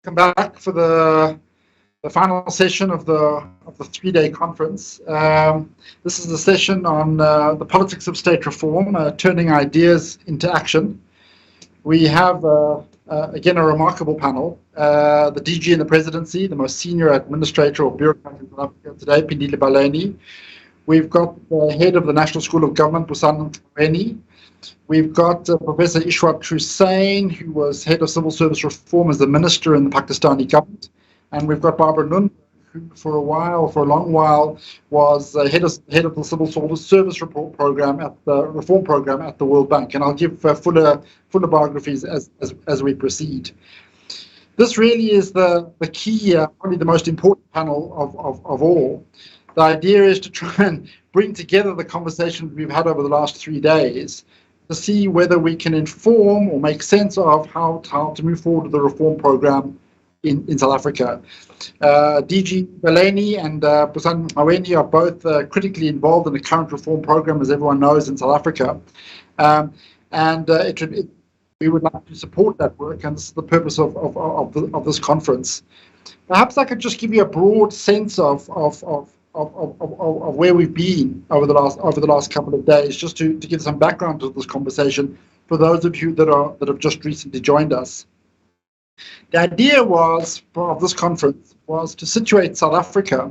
Welcome back for the final session of the 3-day conference. This is a session on the politics of state reform, turning ideas into action. We have again a remarkable panel. The DG in the presidency, the most senior administrator or bureaucrat in South Africa today, Phindile Baleni. We've got the head of the National School of Government, Busani Ngcaweni. We've got Professor Ishrat Husain, who was head of civil service reform as the minister in the Pakistani government. And we've got Barbara Nunberg, who for a long while, was head of the civil service reform program at the World Bank. And I'll give fuller biographies as we proceed. This really is the key, probably the most important panel of all. The idea is to try and bring together the conversations we've had over the last 3 days to see whether we can inform or make sense of how to move forward with the reform program in South Africa. DG Baleni and Busani Ngcaweni are both critically involved in the current reform program, as everyone knows, in South Africa. We would like to support that work, and this is the purpose of this conference. Perhaps I could just give you a broad sense of where we've been over the last couple of days, just to give some background to this conversation for those of you that have just recently joined us. The idea of this conference was to situate South Africa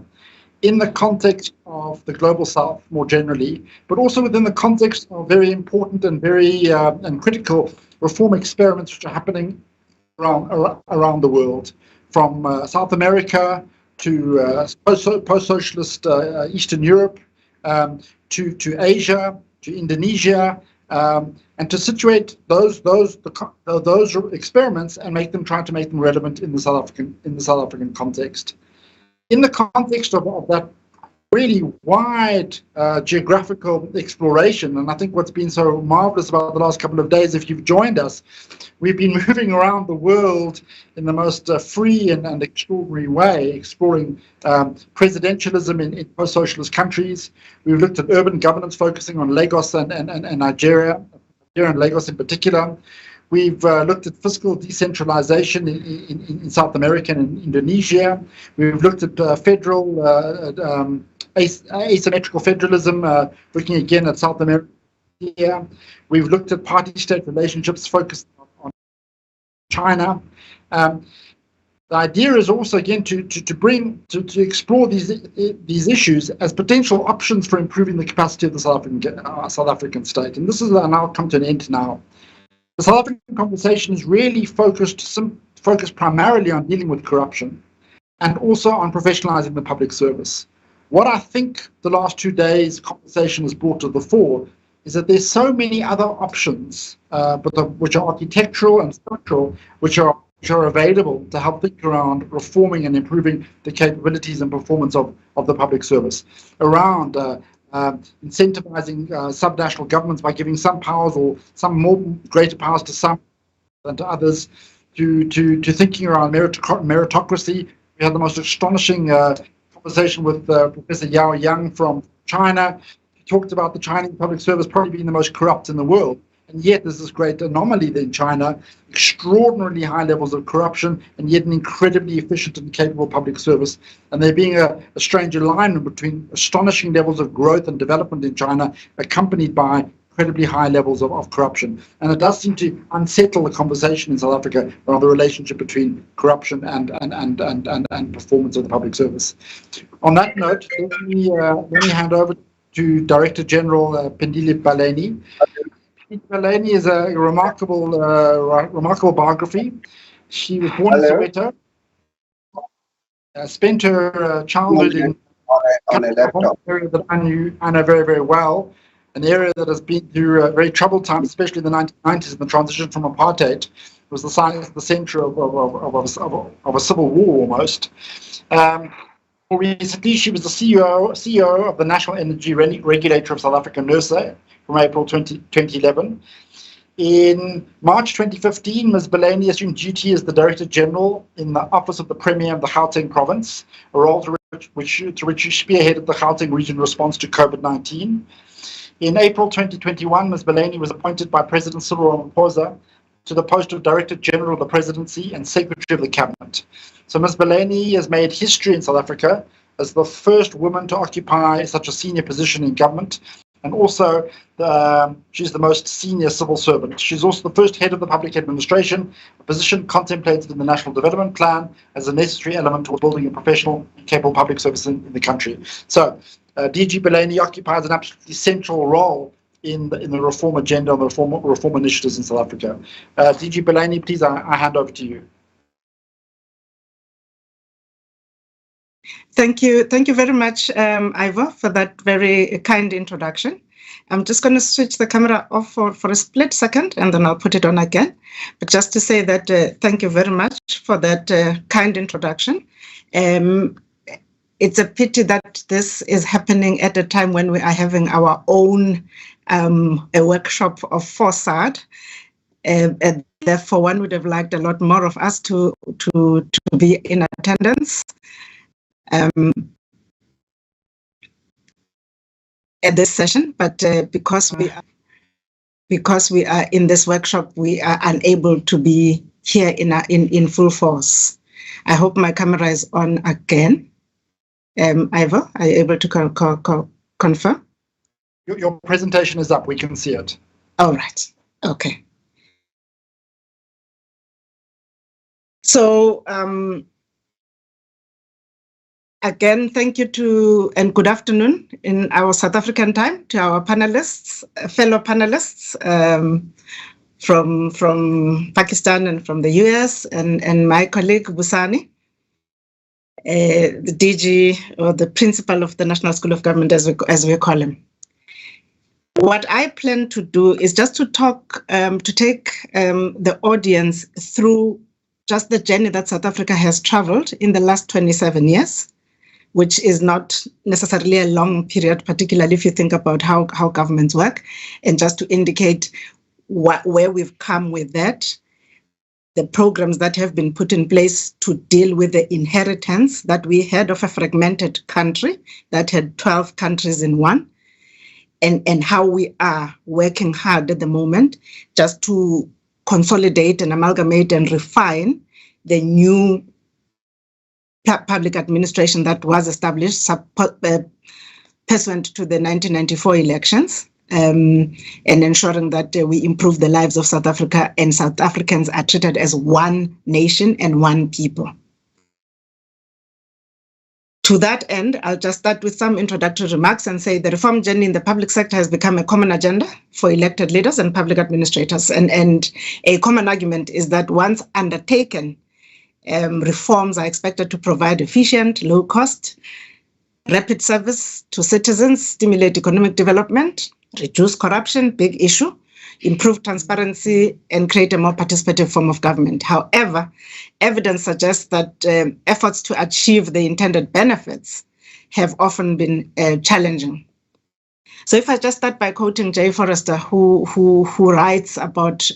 in the context of the global South more generally, but also within the context of very important and very and critical reform experiments which are happening around the world, from South America to post-socialist Eastern Europe, to Asia, to Indonesia, and to situate those experiments and try to make them relevant in the South African context. In the context of that really wide geographical exploration, and I think what's been so marvelous about the last couple of days, if you've joined us, we've been moving around the world in the most free and extraordinary way, exploring presidentialism in post-socialist countries. We've looked at urban governance, focusing on Lagos and Nigeria and Lagos in particular. We've looked at fiscal decentralisation in South America and in Indonesia. We've looked at federal asymmetrical federalism, looking again at South America. We've looked at party-state relationships, focused on China. The idea is also again to explore these issues as potential options for improving the capacity of the South African state. And this is now come to an end now. The South African conversation is really focused primarily on dealing with corruption and also on professionalizing the public service. What I think the last 2 days' conversation has brought to the fore is that there's so many other options, which are architectural and structural, which are available to help think around reforming and improving the capabilities and performance of the public service, around incentivizing subnational governments by giving some powers or some more greater powers to some than to others, to thinking around meritocracy. We had the most astonishing conversation with Professor Yao Yang from China. He talked about the Chinese public service probably being the most corrupt in the world. And yet there's this great anomaly in China, extraordinarily high levels of corruption, and yet an incredibly efficient and capable public service. And there being a strange alignment between astonishing levels of growth and development in China, accompanied by incredibly high levels of corruption. And it does seem to unsettle the conversation in South Africa around the relationship between corruption and performance of the public service. On that note, let me hand over to Director General Phindile Baleni. Baleni is a remarkable biography. She was born in Soweto, spent her childhood in an area that I know very, very well, an area that has been through very troubled times, especially in the 1990s, and the transition from apartheid was the center of a civil war almost. More recently, she was the CEO of the National Energy Regulator of South Africa, NERSA, from April 2011. In March 2015, Ms. Baleni assumed duty as the Director General in the Office of the Premier of the Gauteng Province, a role to which she spearheaded the Gauteng region response to COVID-19. In April 2021, Ms. Baleni was appointed by President Cyril Ramaphosa to the post of Director General of the Presidency and Secretary of the Cabinet. So Ms. Baleni has made history in South Africa as the first woman to occupy such a senior position in government, and also she's the most senior civil servant. She's also the first head of the public administration, a position contemplated in the National Development Plan as a necessary element towards building a professional and capable public service in the country. So DG Baleni occupies an absolutely central role in the reform agenda and the reform initiatives in South Africa. DG Baleni, please, I hand over to you. Thank you very much, Ivor, for that very kind introduction. I'm just going to switch the camera off for a split second, and then I'll put it on again. But just to say that thank you very much for that kind introduction. It's a pity that this is happening at a time when we are having our own a workshop of foresight. And therefore, one would have liked a lot more of us to be in attendance at this session, but because we are in this workshop, we are unable to be here in full force. I hope my camera is on again. Ivor, are you able to confirm? Your presentation is up. We can see it. All right. Okay. So again, thank you and good afternoon in our South African time to our panelists, fellow panelists from Pakistan and from the US, and my colleague Busani, the DG or the principal of the National School of Government, as we call him. What I plan to do is just to talk, to take the audience through just the journey that South Africa has traveled in the last 27 years, which is not necessarily a long period, particularly if you think about how governments work, and just to indicate where we've come with that, the programs that have been put in place to deal with the inheritance that we had of a fragmented country that had 12 countries in one, and how we are working hard at the moment just to consolidate and amalgamate and refine the new public administration that was established pursuant to the 1994 elections, and ensuring that we improve the lives of South Africa and South Africans are treated as one nation and one people. To that end, I'll just start with some introductory remarks and say the reform journey in the public sector has become a common agenda for elected leaders and public administrators. And a common argument is that once undertaken, reforms are expected to provide efficient, low cost, rapid service to citizens, stimulate economic development, reduce corruption, big issue, improve transparency, and create a more participative form of government. However, evidence suggests that efforts to achieve the intended benefits have often been challenging. So if I just start by quoting Jay Forrester, who writes about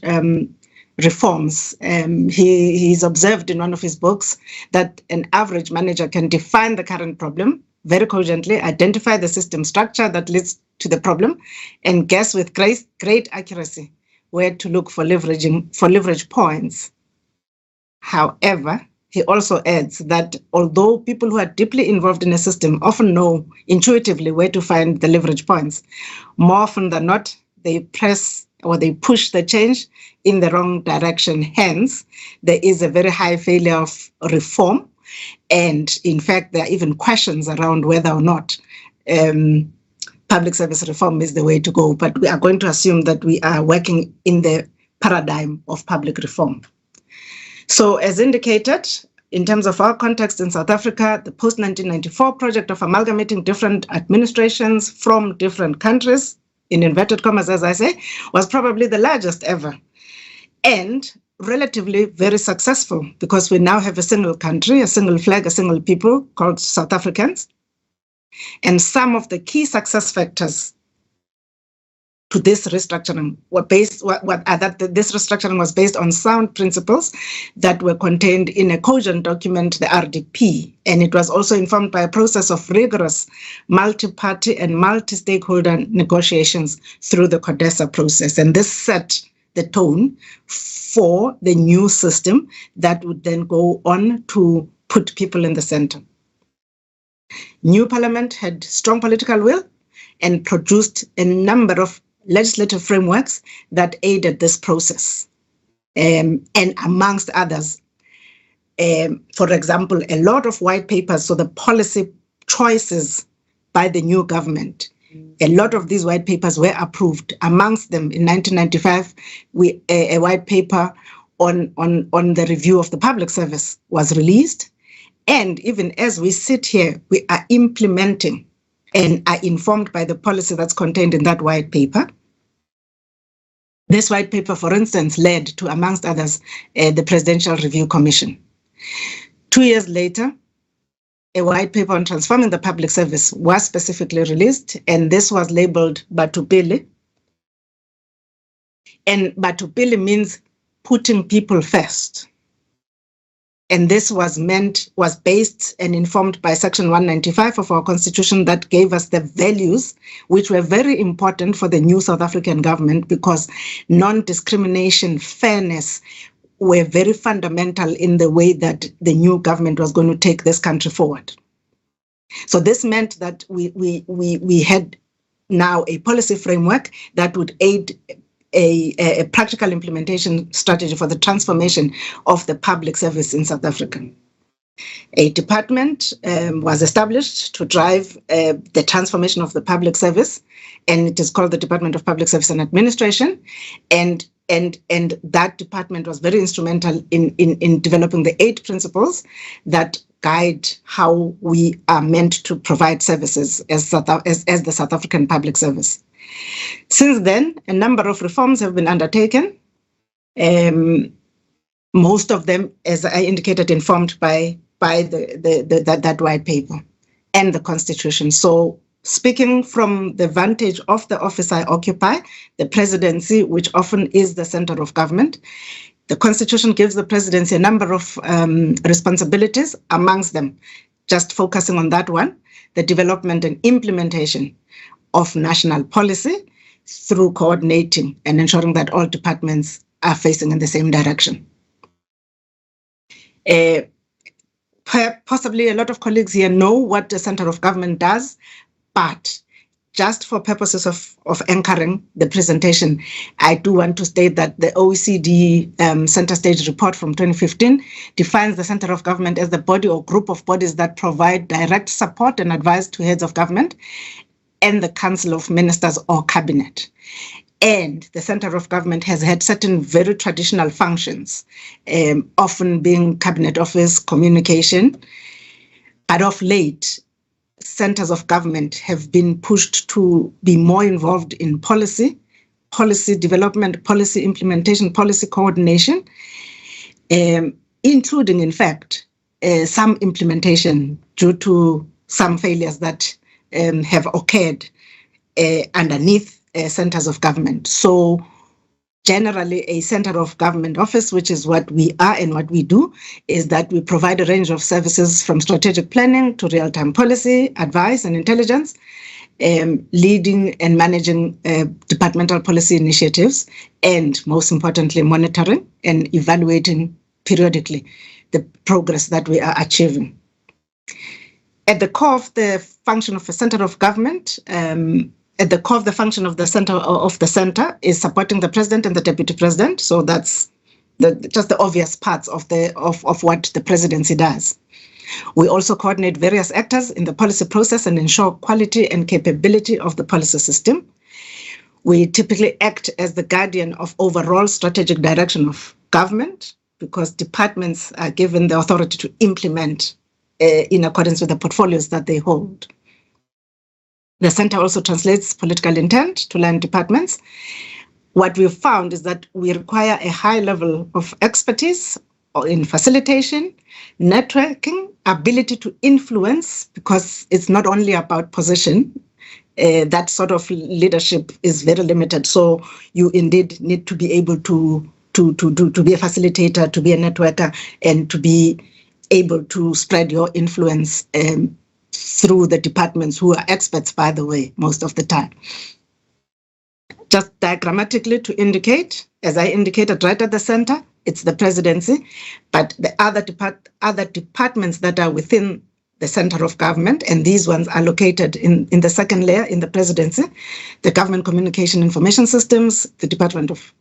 reforms, he's observed in one of his books that an average manager can define the current problem very cogently, identify the system structure that leads to the problem, and guess with great accuracy where to look for leverage points. However, he also adds that although people who are deeply involved in a system often know intuitively where to find the leverage points, more often than not, they press or they push the change in the wrong direction. Hence, there is a very high failure of reform. And in fact, there are even questions around whether or not public service reform is the way to go. But we are going to assume that we are working in the paradigm of public reform. So as indicated, in terms of our context in South Africa, the post-1994 project of amalgamating different administrations from different countries, in inverted commas, as I say, was probably the largest ever. And relatively very successful because we now have a single country, a single flag, a single people called South Africans. And some of the key success factors to this restructuring were based, this restructuring was based on sound principles that were contained in a cogent document, the RDP. And it was also informed by a process of rigorous multi-party and multi-stakeholder negotiations through the CODESA process. And this set the tone for the new system that would then go on to put people in the center. New parliament had strong political will and produced a number of legislative frameworks that aided this process. And amongst others, for example, a lot of white papers, so the policy choices by the new government, a lot of these white papers were approved. Amongst them, in 1995, a white paper on the review of the public service was released. And even as we sit here, we are implementing and are informed by the policy that's contained in that white paper. This white paper, for instance, led to, amongst others, the Presidential Review Commission. 2 years later, a white paper on transforming the public service was specifically released, and this was labeled Batupele. And Batupele means putting people first. And this was based and informed by Section 195 of our Constitution that gave us the values which were very important for the new South African government, because non-discrimination, fairness were very fundamental in the way that the new government was going to take this country forward. So this meant that we had now a policy framework that would aid a practical implementation strategy for the transformation of the public service in South Africa. A department was established to drive the transformation of the public service, and it is called the Department of Public Service and Administration. And that department was very instrumental in developing the 8 principles that guide how we are meant to provide services as the South African public service. Since then, a number of reforms have been undertaken, most of them, as I indicated, informed by that white paper and the Constitution. So speaking from the vantage of the office I occupy, the presidency, which often is the center of government, the Constitution gives the presidency a number of responsibilities, amongst them, just focusing on that one, the development and implementation of national policy through coordinating and ensuring that all departments are facing in the same direction. Possibly a lot of colleagues here know what the center of government does, but just for purposes of anchoring the presentation, I do want to state that the OECD Center Stage report from 2015 defines the center of government as the body or group of bodies that provide direct support and advice to heads of government and the Council of Ministers or Cabinet. And the center of government has had certain very traditional functions, often being Cabinet Office, communication. But of late, centers of government have been pushed to be more involved in policy development, policy implementation, policy coordination, including, in fact, some implementation due to some failures that have occurred underneath centers of government. So generally, a center of government office, which is what we are and what we do, is that we provide a range of services from strategic planning to real-time policy, advice and intelligence, leading and managing departmental policy initiatives, and most importantly, monitoring and evaluating periodically the progress that we are achieving. At the core of the function of a center of government, at the core of the function of the center is supporting the president and the deputy president. So that's just the obvious parts of what the presidency does. We also coordinate various actors in the policy process and ensure quality and capability of the policy system. We typically act as the guardian of overall strategic direction of government, because departments are given the authority to implement in accordance with the portfolios that they hold. The center also translates political intent to line departments. What we've found is that we require a high level of expertise in facilitation, networking, ability to influence, because it's not only about position. That sort of leadership is very limited. So you indeed need to be able to be a facilitator, to be a networker, and to be able to spread your influence through the departments, who are experts, by the way, most of the time. Just diagrammatically to indicate, as I indicated right at the center, it's the presidency, but the other departments that are within the center of government, and these ones are located in the second layer in the presidency, the Government Communication Information Systems, the Department of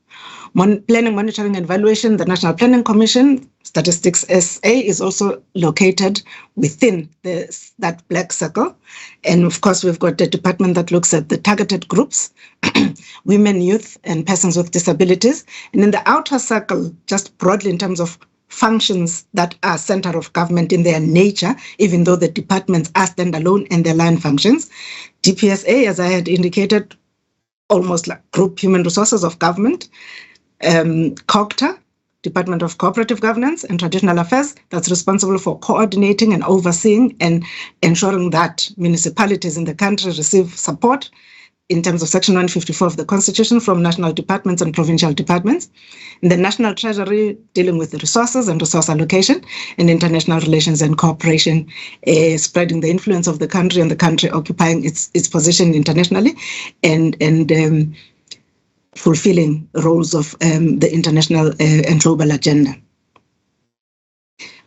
Planning, Monitoring and Evaluation, the National Planning Commission, Statistics SA is also located within that black circle. And of course, we've got the department that looks at the targeted groups, women, youth, and persons with disabilities. And in the outer circle, just broadly in terms of functions that are center of government in their nature, even though the departments are standalone and their line functions, DPSA, as I had indicated, almost like Group Human Resources of Government, COGTA, Department of Cooperative Governance and Traditional Affairs, that's responsible for coordinating and overseeing and ensuring that municipalities in the country receive support in terms of Section 154 of the Constitution from national departments and provincial departments. In the National Treasury, dealing with the resources and resource allocation, and international relations and cooperation, spreading the influence of the country and the country occupying its position internationally, and fulfilling roles of the international and global agenda.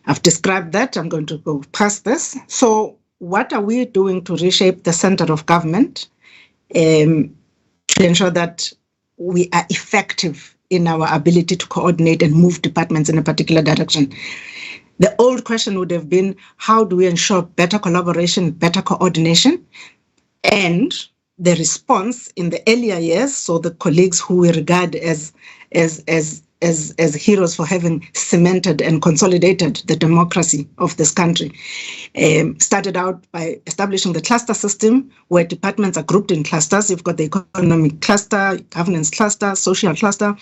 I've described that. I'm going to go past this. So what are we doing to reshape the center of government to ensure that we are effective in our ability to coordinate and move departments in a particular direction? The old question would have been, how do we ensure better collaboration, better coordination? And the response in the earlier years, so the colleagues who we regard as heroes for having cemented and consolidated the democracy of this country, started out by establishing the cluster system where departments are grouped in clusters. You've got the economic cluster, governance cluster, social cluster,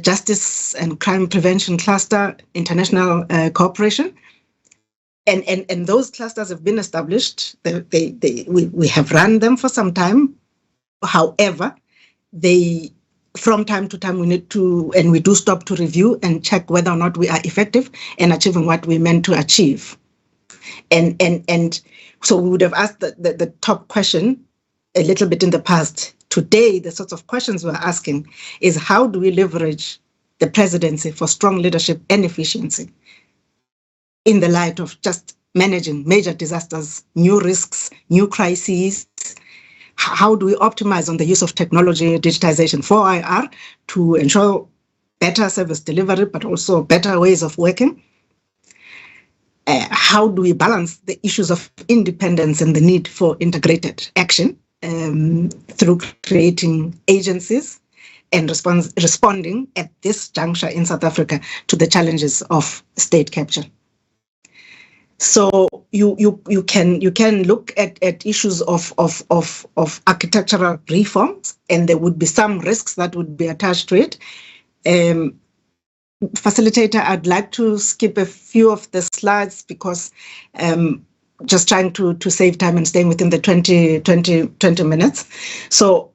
justice and crime prevention cluster, international cooperation. And those clusters have been established. We have run them for some time. However, from time to time, we need to, and we do stop to review and check whether or not we are effective in achieving what we meant to achieve. And so we would have asked the top question a little bit in the past. Today, the sorts of questions we're asking is, how do we leverage the presidency for strong leadership and efficiency in the light of just managing major disasters, new risks, new crises? How do we optimize on the use of technology, digitization for IR to ensure better service delivery, but also better ways of working? How do we balance the issues of independence and the need for integrated action through creating agencies and responding at this juncture in South Africa to the challenges of state capture? So you can look at issues of architectural reforms, and there would be some risks that would be attached to it. Facilitator, I'd like to skip a few of the slides because just trying to save time and staying within the 20 minutes. So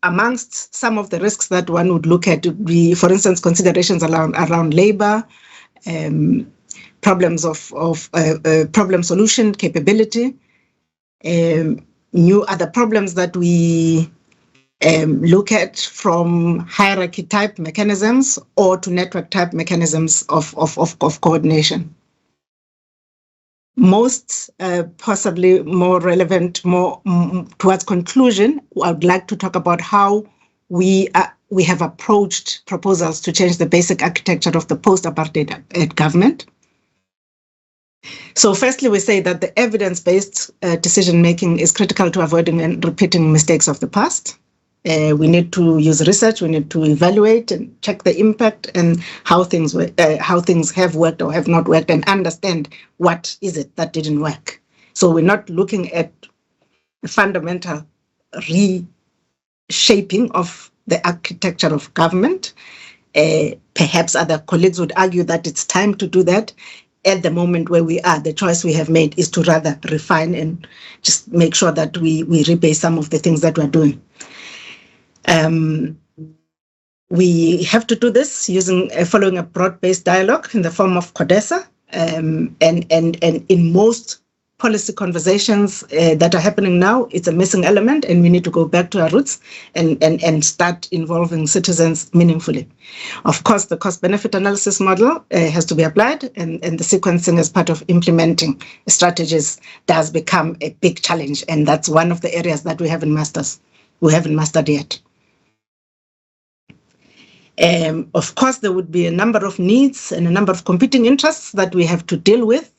amongst some of the risks that one would look at would be, for instance, considerations around labor, problems of problem solution capability, new other problems that we look at, from hierarchy type mechanisms or to network type mechanisms of coordination. Most possibly more relevant, more towards conclusion, I would like to talk about how we have approached proposals to change the basic architecture of the post-apartheid government. So firstly, we say that the evidence-based decision-making is critical to avoiding and repeating mistakes of the past. We need to use research, we need to evaluate and check the impact and how things have worked or have not worked, and understand what is it that didn't work. So we're not looking at a fundamental reshaping of the architecture of government. Perhaps other colleagues would argue that it's time to do that. At the moment where we are, the choice we have made is to rather refine and just make sure that we rebase some of the things that we're doing. We have to do this following a broad-based dialogue in the form of CODESA, and in most policy conversations that are happening now, it's a missing element, and we need to go back to our roots and start involving citizens meaningfully. Of course, the cost-benefit analysis model has to be applied, and the sequencing as part of implementing strategies does become a big challenge, and that's one of the areas that we haven't mastered yet. Of course, there would be a number of needs and a number of competing interests that we have to deal with.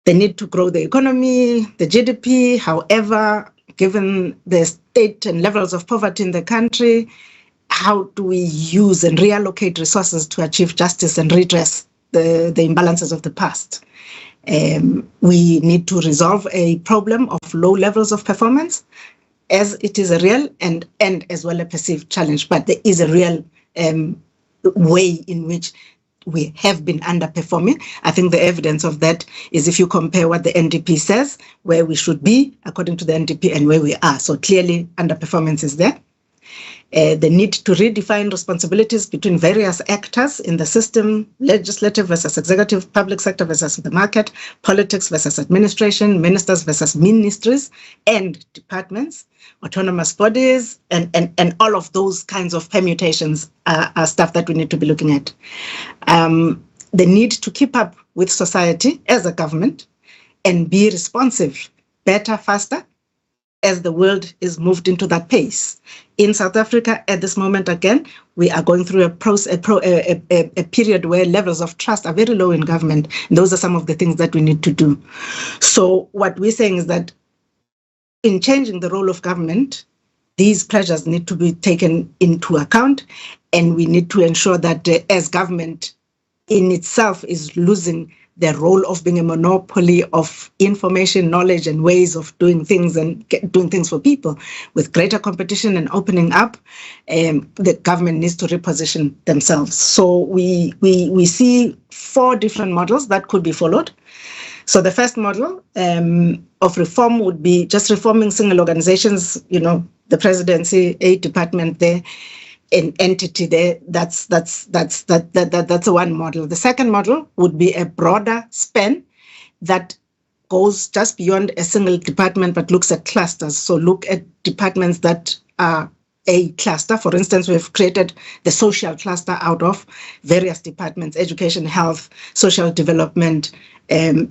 The need to grow the economy, the GDP. However, given the state and levels of poverty in the country, how do we use and reallocate resources to achieve justice and redress the imbalances of the past? We need to resolve a problem of low levels of performance, as it is a real and as well a perceived challenge. But there is a real way in which we have been underperforming. I think the evidence of that is if you compare what the NDP says, where we should be according to the NDP and where we are. So clearly underperformance is there. The need to redefine responsibilities between various actors in the system, legislative versus executive, public sector versus the market, politics versus administration, ministers versus ministries and departments, autonomous bodies, and all of those kinds of permutations are stuff that we need to be looking at. The need to keep up with society as a government and be responsive, better, faster, as the world is moved into that pace. In South Africa, at this moment, again, we are going through a period where levels of trust are very low in government. And those are some of the things that we need to do. So what we're saying is that in changing the role of government, these pressures need to be taken into account, and we need to ensure that as government in itself is losing the role of being a monopoly of information, knowledge, and ways of doing things and doing things for people, with greater competition and opening up, the government needs to reposition themselves. So we see 4 different models that could be followed. So the first model of reform would be just reforming single organizations, the presidency, a department there, an entity there. That's one model. The second model would be a broader span that goes just beyond a single department but looks at clusters. So look at departments that are a cluster. For instance, we've created the social cluster out of various departments: education, health, social development,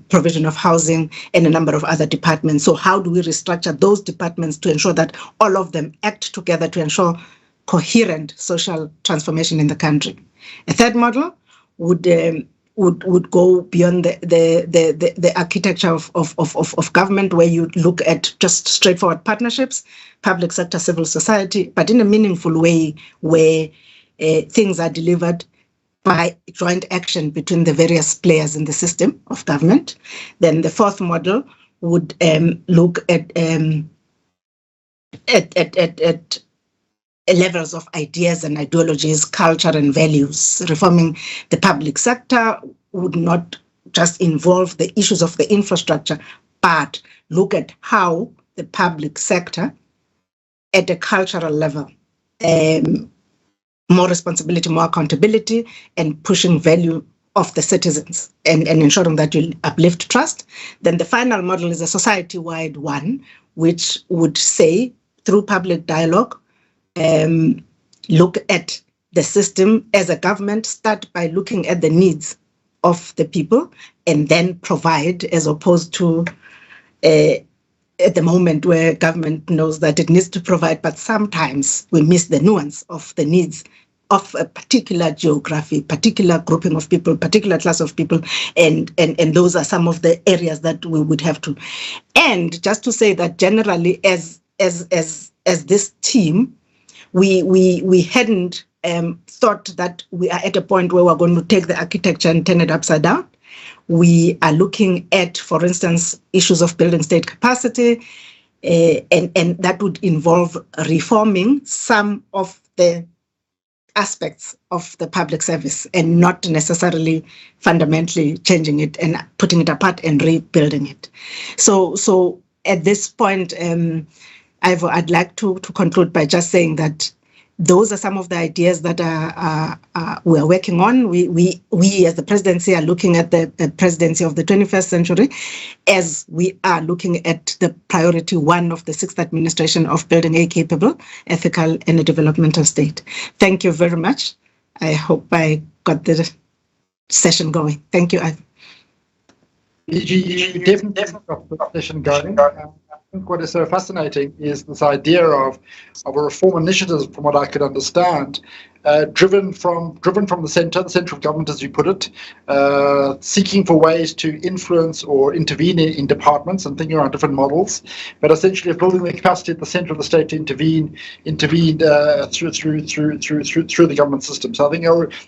provision of housing, and a number of other departments. So how do we restructure those departments to ensure that all of them act together to ensure coherent social transformation in the country? A third model would go beyond the architecture of government, where you look at just straightforward partnerships, public sector, civil society, but in a meaningful way where things are delivered by joint action between the various players in the system of government. Then the fourth model would look at levels of ideas and ideologies, culture and values. Reforming the public sector would not just involve the issues of the infrastructure, but look at how the public sector at a cultural level, more responsibility, more accountability, and pushing value of the citizens and ensuring that you uplift trust. Then the final model is a society-wide one, which would say, through public dialogue, look at the system as a government, start by looking at the needs of the people, and then provide, as opposed to at the moment where government knows that it needs to provide, but sometimes we miss the nuance of the needs of a particular geography, particular grouping of people, particular class of people, and those are some of the areas that we would have to. And just to say that generally, as this team, we hadn't thought that we are at a point where we're going to take the architecture and turn it upside down. We are looking at, for instance, issues of building state capacity, and that would involve reforming some of the aspects of the public service and not necessarily fundamentally changing it and putting it apart and rebuilding it. So at this point, Ivor, I'd like to conclude by just saying that those are some of the ideas that we're working on. We as the presidency are looking at the presidency of the 21st century as we are looking at the priority one of the sixth administration of building a capable, ethical, and a developmental state. Thank you very much. I hope I got the session going. Thank you, Ivor. You definitely got the session going. I think what is so fascinating is this idea of a reform initiative, from what I could understand, driven from the central government, as you put it, seeking for ways to influence or intervene in departments and thinking around different models, but essentially building the capacity at the centre of the state to intervene through the government system. So I think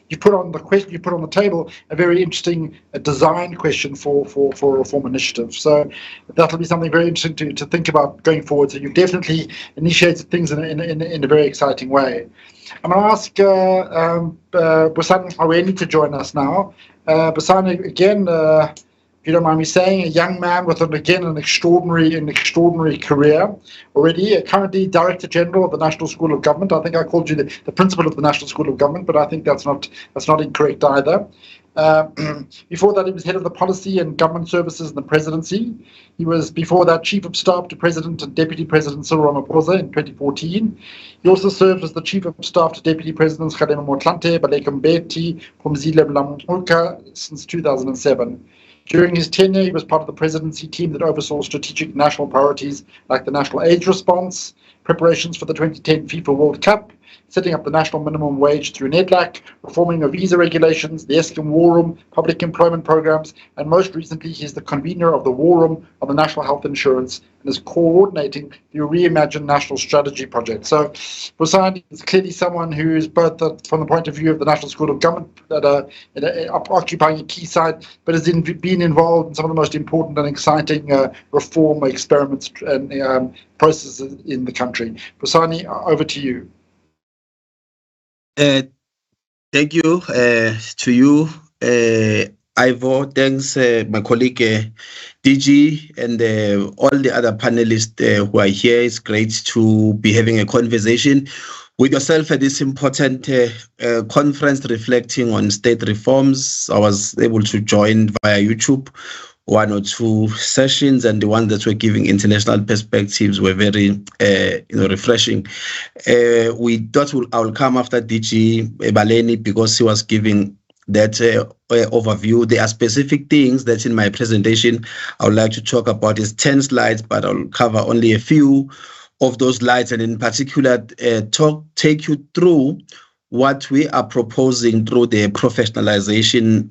you put on the table a very interesting design question for a reform initiative. So that'll be something very interesting to think about going forward. So you've definitely initiated things in a very exciting way. I'm going to ask Busani Ngcaweni to join us now. Busani, again, if you don't mind me saying, a young man with an extraordinary career already. Currently Director General of the National School of Government. I think I called you the principal of the National School of Government, but I think that's not incorrect either. Before that, he was head of the policy and government services in the presidency. He was before that chief of staff to President and Deputy President Cyril Ramaphosa in 2014. He also served as the chief of staff to Deputy Presidents Kgalema Motlanthe, Baleka Mbete, Phumzile Mlamulka since 2007. During his tenure, he was part of the presidency team that oversaw strategic national priorities like the national AIDS response, preparations for the 2010 FIFA World Cup, setting up the national minimum wage through NEDLAC, reforming of visa regulations, the Eskom War Room, public employment programs, and most recently he's the convener of the War Room on the National Health Insurance and is coordinating the Reimagine National Strategy project. So Busani is clearly someone who is both from the point of view of the National School of Government occupying a key site, but has been involved in some of the most important and exciting reform experiments and processes in the country. Busani, over to you. Thank you to you, Ivor. Thanks, my colleague DG, and all the other panelists who are here. It's great to be having a conversation with yourself at this important conference reflecting on state reforms. I was able to join via YouTube one or two sessions, and the ones that were giving international perspectives were very refreshing. We thought I will come after DG Baleni because he was giving that overview. There are specific things that in my presentation I would like to talk about. It's 10 slides, but I'll cover only a few of those slides, and in particular take you through what we are proposing through the professionalization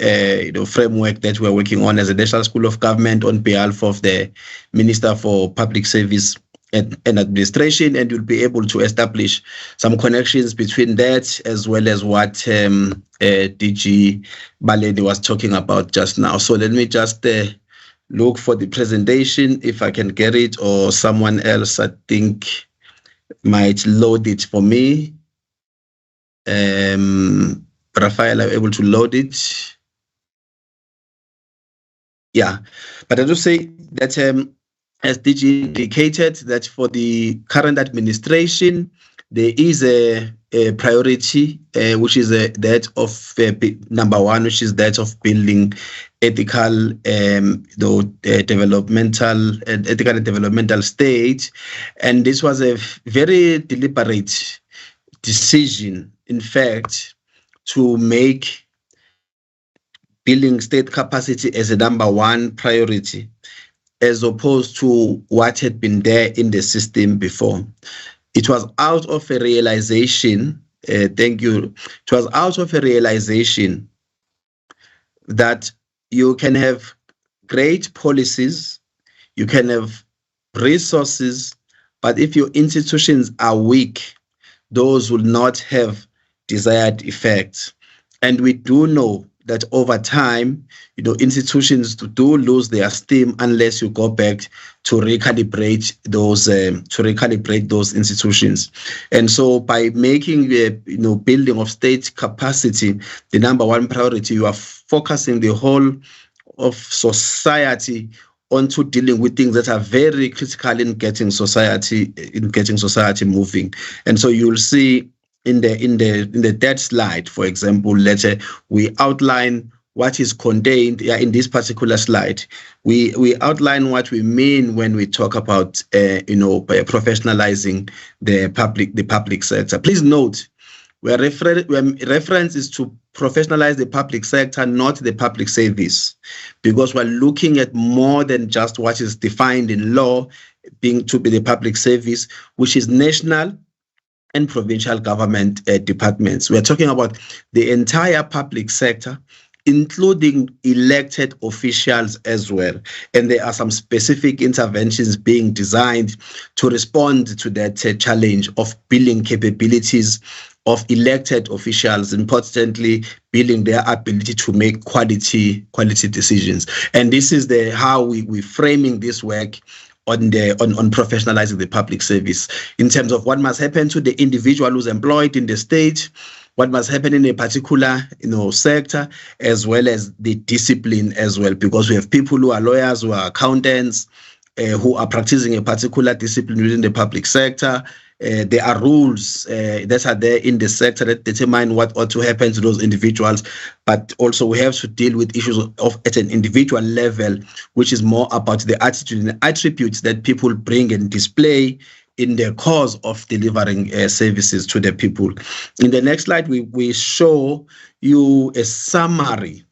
framework that we're working on as a National School of Government on behalf of the Minister for Public Service and Administration, and you'll be able to establish some connections between that as well as what DG Baleni was talking about just now. So let me just look for the presentation, if I can get it, or someone else I think might load it for me. Raphael, are able to load it? Yeah, but I do say that as DG indicated, that for the current administration, there is a priority, which is that of number one, which is that of building ethical, ethical and developmental state, and this was a very deliberate decision, in fact, to make building state capacity as a number one priority, as opposed to what had been there in the system before. It was out of a realization, thank you, it was out of a realization that you can have great policies, you can have resources, but if your institutions are weak, those will not have desired effects. And we do know that over time, institutions do lose their steam unless you go back to recalibrate those institutions. And so by making building of state capacity the number one priority, you are focusing the whole of society onto dealing with things that are very critical in getting society moving. And so you'll see in the third slide, for example, let's say we outline what is contained in this particular slide. We outline what we mean when we talk about professionalizing the public sector. Please note, reference is to professionalize the public sector, not the public service, because we're looking at more than just what is defined in law being to be the public service, which is national and provincial government departments. We're talking about the entire public sector, including elected officials as well. And there are some specific interventions being designed to respond to that challenge of building capabilities of elected officials, importantly, building their ability to make quality decisions. And this is how we're framing this work on professionalizing the public service in terms of what must happen to the individual who's employed in the state, what must happen in a particular sector, as well as the discipline as well, because we have people who are lawyers, who are accountants, who are practicing a particular discipline within the public sector. There are rules that are there in the sector that determine what ought to happen to those individuals, but also we have to deal with issues at an individual level, which is more about the attitude and attributes that people bring and display in the cause of delivering services to the people. In the next slide, we show you a summary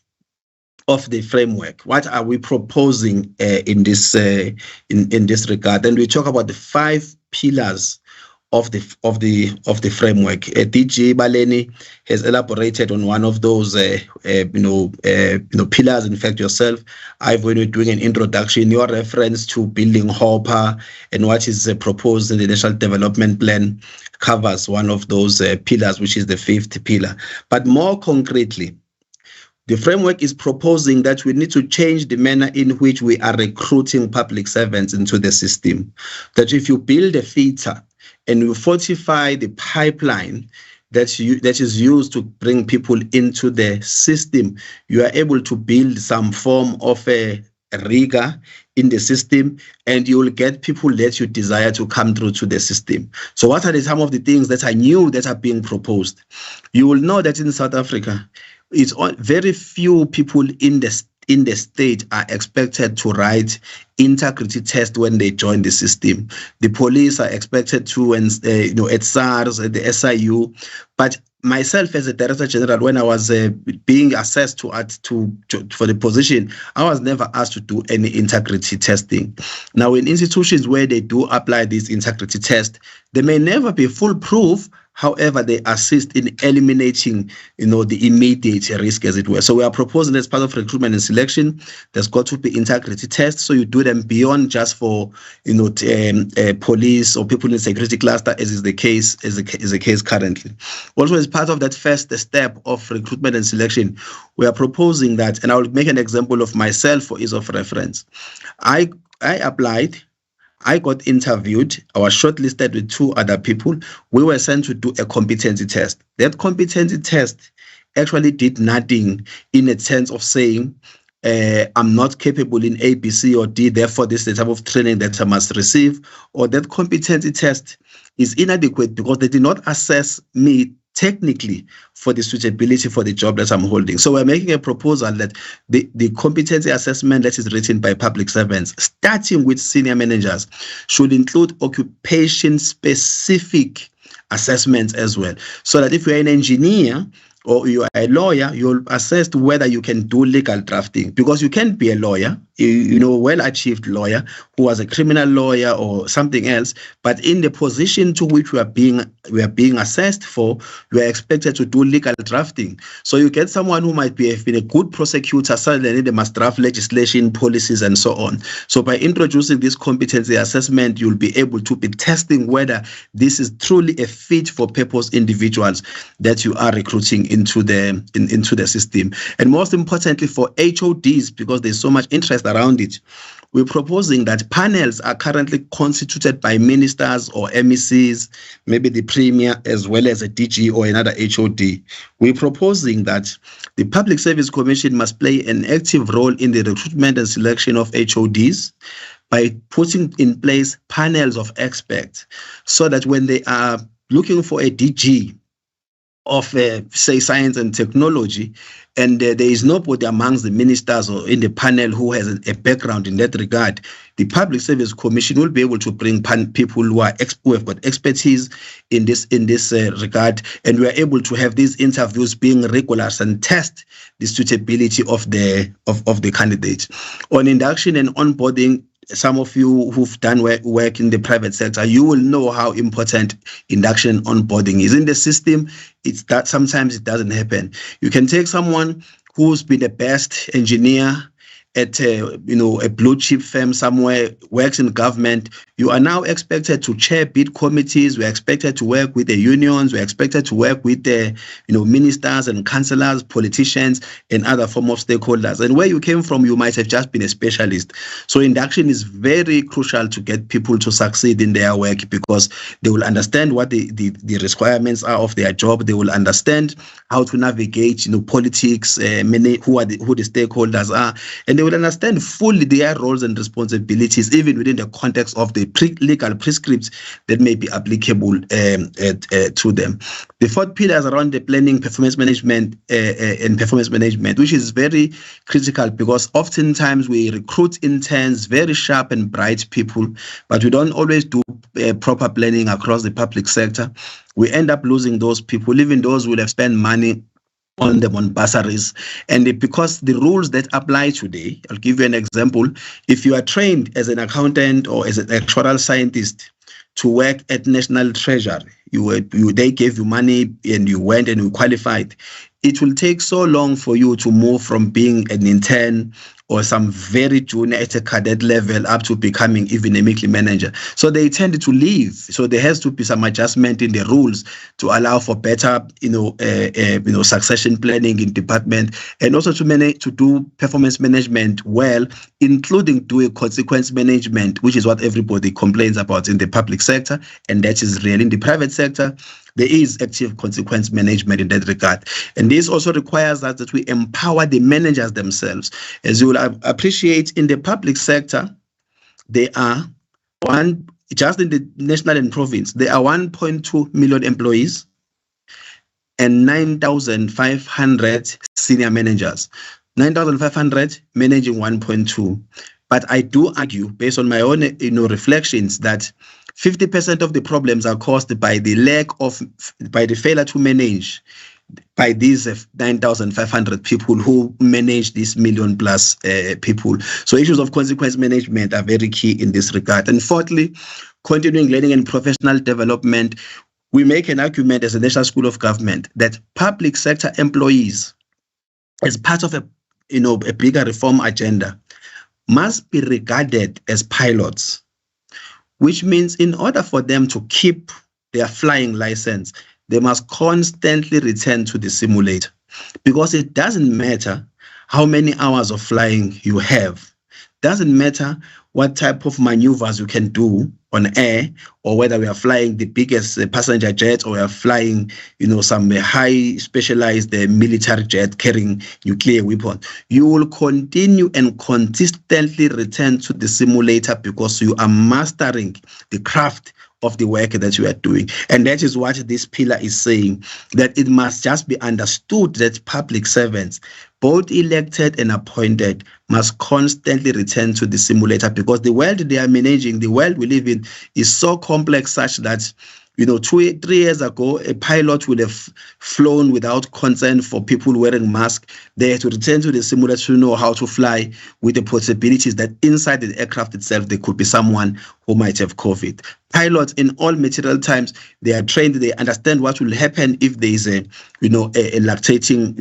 of the framework. What are we proposing in this regard? And we talk about the 5 pillars of the framework. DG Baleni has elaborated on one of those pillars. In fact, yourself, Ivor, when you're doing an introduction, your reference to building Hopper and what is proposed in the National Development Plan covers one of those pillars, which is the 5th pillar. But more concretely, the framework is proposing that we need to change the manner in which we are recruiting public servants into the system. That if you build a theatre and you fortify the pipeline that is used to bring people into the system, you are able to build some form of a rigor in the system, and you will get people that you desire to come through to the system. So what are some of the things that are new that are being proposed? You will know that in South Africa, it's very few people in the state are expected to write integrity test when they join the system. The police are expected to, and at SARS, at the SIU. But myself as a Director General, when I was being assessed for the position, I was never asked to do any integrity testing. Now, in institutions where they do apply this integrity test, they may never be foolproof. However, they assist in eliminating, the immediate risk, as it were. So we are proposing, as part of recruitment and selection, there's got to be integrity tests. So you do them beyond just for, police or people in security cluster, as is the case currently. Also, as part of that first step of recruitment and selection, we are proposing that, and I will make an example of myself for ease of reference. I applied. I got interviewed. I was shortlisted with 2 other people. We were sent to do a competency test. That competency test actually did nothing in a sense of saying, I'm not capable in A, B, C, or D, therefore this is the type of training that I must receive. Or that competency test is inadequate because they did not assess me technically for the suitability for the job that I'm holding. So we're making a proposal that the competency assessment that is written by public servants, starting with senior managers, should include occupation-specific assessments as well. So that if you're an engineer or you are a lawyer, you'll assess whether you can do legal drafting, because you can be a lawyer, well-achieved lawyer who was a criminal lawyer or something else, but in the position to which we are being assessed for, you are expected to do legal drafting. So you get someone who might have been a good prosecutor, suddenly they must draft legislation, policies, and so on. So by introducing this competency assessment, you'll be able to be testing whether this is truly a fit for purpose individuals that you are recruiting into the system. And most importantly for HODs, because there's so much interest around it, we're proposing that panels are currently constituted by ministers or MECs, maybe the premier, as well as a DG or another HOD. We're proposing that the Public Service Commission must play an active role in the recruitment and selection of HODs by putting in place panels of experts, so that when they are looking for a DG, of say science and technology, and there is nobody amongst the ministers or in the panel who has a background in that regard, the Public Service Commission will be able to bring people who have got expertise in this regard, and we are able to have these interviews being regular and test the suitability of the candidates. On induction and onboarding, some of you who've done work in the private sector, you will know how important induction and onboarding is in the system. It's that sometimes it doesn't happen. You can take someone who's been the best engineer at a blue chip firm somewhere, works in government. You are now expected to chair bid committees. We're expected to work with the unions. We're expected to work with the ministers and councillors, politicians, and other form of stakeholders. And where you came from, you might have just been a specialist. So induction is very crucial to get people to succeed in their work, because they will understand what the requirements are of their job. They will understand how to navigate politics, who the stakeholders are, and they will understand fully their roles and responsibilities, even within the context of the legal prescripts that may be applicable to them. The fourth pillar is around the planning, performance management, which is very critical, because oftentimes we recruit interns, very sharp and bright people, but we don't always do proper planning across the public sector. We end up losing those people, even those who will have spent money on them on bursaries. And because the rules that apply today, I'll give you an example. If you are trained as an accountant or as an actuarial scientist to work at National Treasury, they gave you money and you went and you qualified, it will take so long for you to move from being an intern or some very junior at a cadet level up to becoming even a weekly manager. So they tended to leave. So there has to be some adjustment in the rules to allow for better, succession planning in department, and also to do performance management well, including doing consequence management, which is what everybody complains about in the public sector, and that is real in the private sector. There is active consequence management in that regard. And this also requires that we empower the managers themselves. As you will appreciate, in the public sector, there are just in the national and province, there are 1.2 million employees and 9,500 senior managers. 9,500 managing 1.2. But I do argue, based on my own reflections, that 50% of the problems are caused by the failure to manage by these 9,500 people who manage these million plus people. So issues of consequence management are very key in this regard. And fourthly, continuing learning and professional development. We make an argument as a National School of Government that public sector employees, as part of a bigger reform agenda, must be regarded as pilots, which means in order for them to keep their flying license, they must constantly return to the simulator, because it doesn't matter how many hours of flying you have. Doesn't matter what type of maneuvers you can do on air, or whether we are flying the biggest passenger jet or we are flying, some high specialized military jet carrying nuclear weapons. You will continue and consistently return to the simulator, because you are mastering the craft of the work that you are doing. And that is what this pillar is saying, that it must just be understood that public servants, both elected and appointed, must constantly return to the simulator, because the world they are managing, the world we live in, is so complex, such that 2-3 years ago, a pilot would have flown without consent for people wearing masks. They had to return to the simulator to know how to fly, with the possibilities that inside the aircraft itself, there could be someone who might have COVID. Pilots in all material times, they are trained, they understand what will happen if there is a lactating,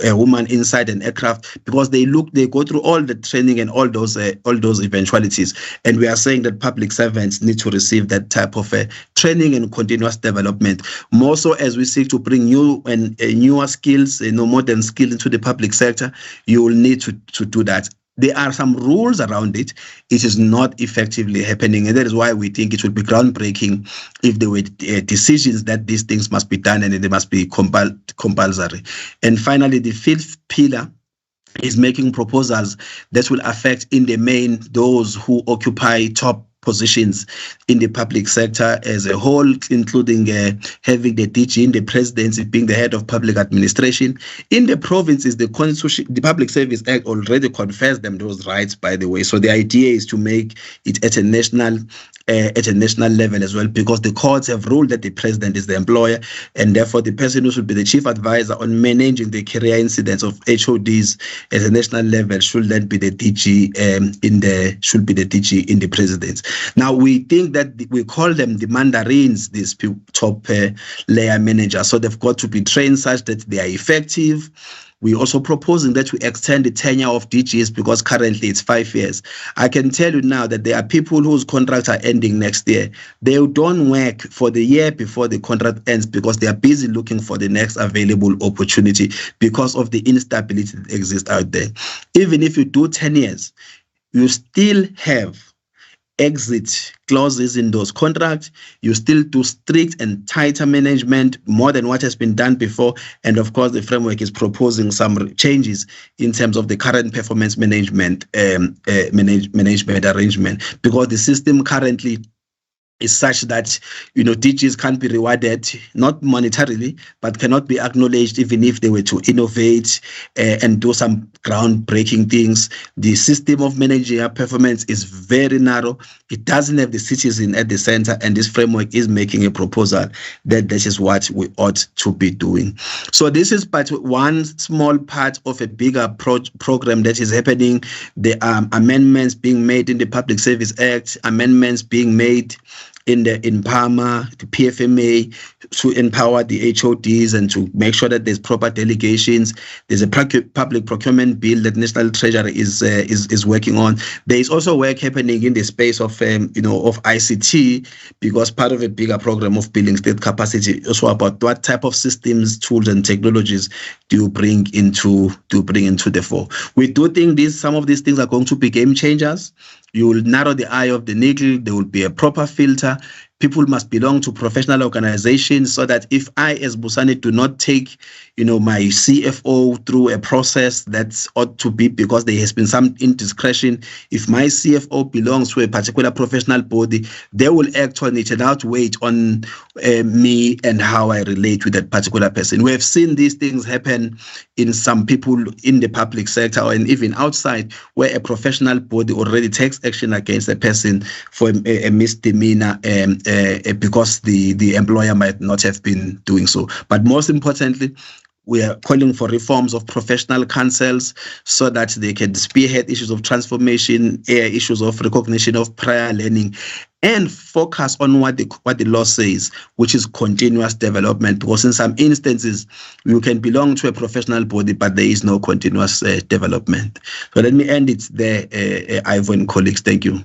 a woman inside an aircraft, because they go through all the training and all those eventualities. And we are saying that public servants need to receive that type of training and continuous development. More so as we seek to bring new and newer skills, modern skills into the public sector, you will need to do that. There are some rules around it. It is not effectively happening, and that is why we think it would be groundbreaking if there were decisions that these things must be done and they must be compulsory. And finally, the fifth pillar is making proposals that will affect in the main those who occupy top positions in the public sector as a whole, including having the DG in the presidency being the head of public administration. In the provinces, the Constitution, the Public Service Act already confers them those rights, by the way. So the idea is to make it at a national level as well, because the courts have ruled that the president is the employer, and therefore the person who should be the chief advisor on managing the career incidents of HODs at a national level should then be the DG in the presidency. Now we think that we call them the mandarins, these top layer managers, so they've got to be trained such that they are effective. We're also proposing that we extend the tenure of DGs, because currently it's 5 years. I can tell you now that there are people whose contracts are ending next year. They don't work for the year before the contract ends because they are busy looking for the next available opportunity because of the instability that exists out there. Even if you do 10 years, you still have exit clauses in those contracts. You still do strict and tighter management, more than what has been done before. And of course, the framework is proposing some changes in terms of the current performance management management arrangement, because the system currently is such that, DGs can't be rewarded, not monetarily, but cannot be acknowledged even if they were to innovate and do some groundbreaking things. The system of managerial performance is very narrow. It doesn't have the citizen at the center, and this framework is making a proposal that this is what we ought to be doing. So this is but one small part of a bigger program that is happening. There are amendments being made in the Public Service Act, amendments being made in PAMA, the PFMA, to empower the HODs and to make sure that there's proper delegations. There's a public procurement bill that National Treasury is working on. There is also work happening in the space of of ICT, because part of a bigger program of building state capacity also about what type of systems, tools, and technologies do you bring into the fore. We do think some of these things are going to be game changers. You will narrow the eye of the needle. There will be a proper filter. People must belong to professional organizations, so that if I, as Busani, do not take, my CFO through a process that ought to be, because there has been some indiscretion, if my CFO belongs to a particular professional body, they will act on it and outweigh on me and how I relate with that particular person. We have seen these things happen in some people in the public sector and even outside, where a professional body already takes action against a person for a misdemeanor because the employer might not have been doing so. But most importantly, we are calling for reforms of professional councils so that they can spearhead issues of transformation, issues of recognition of prior learning, and focus on what the law says, which is continuous development. Because in some instances, you can belong to a professional body, but there is no continuous development. So let me end it there, Ivor and colleagues. Thank you.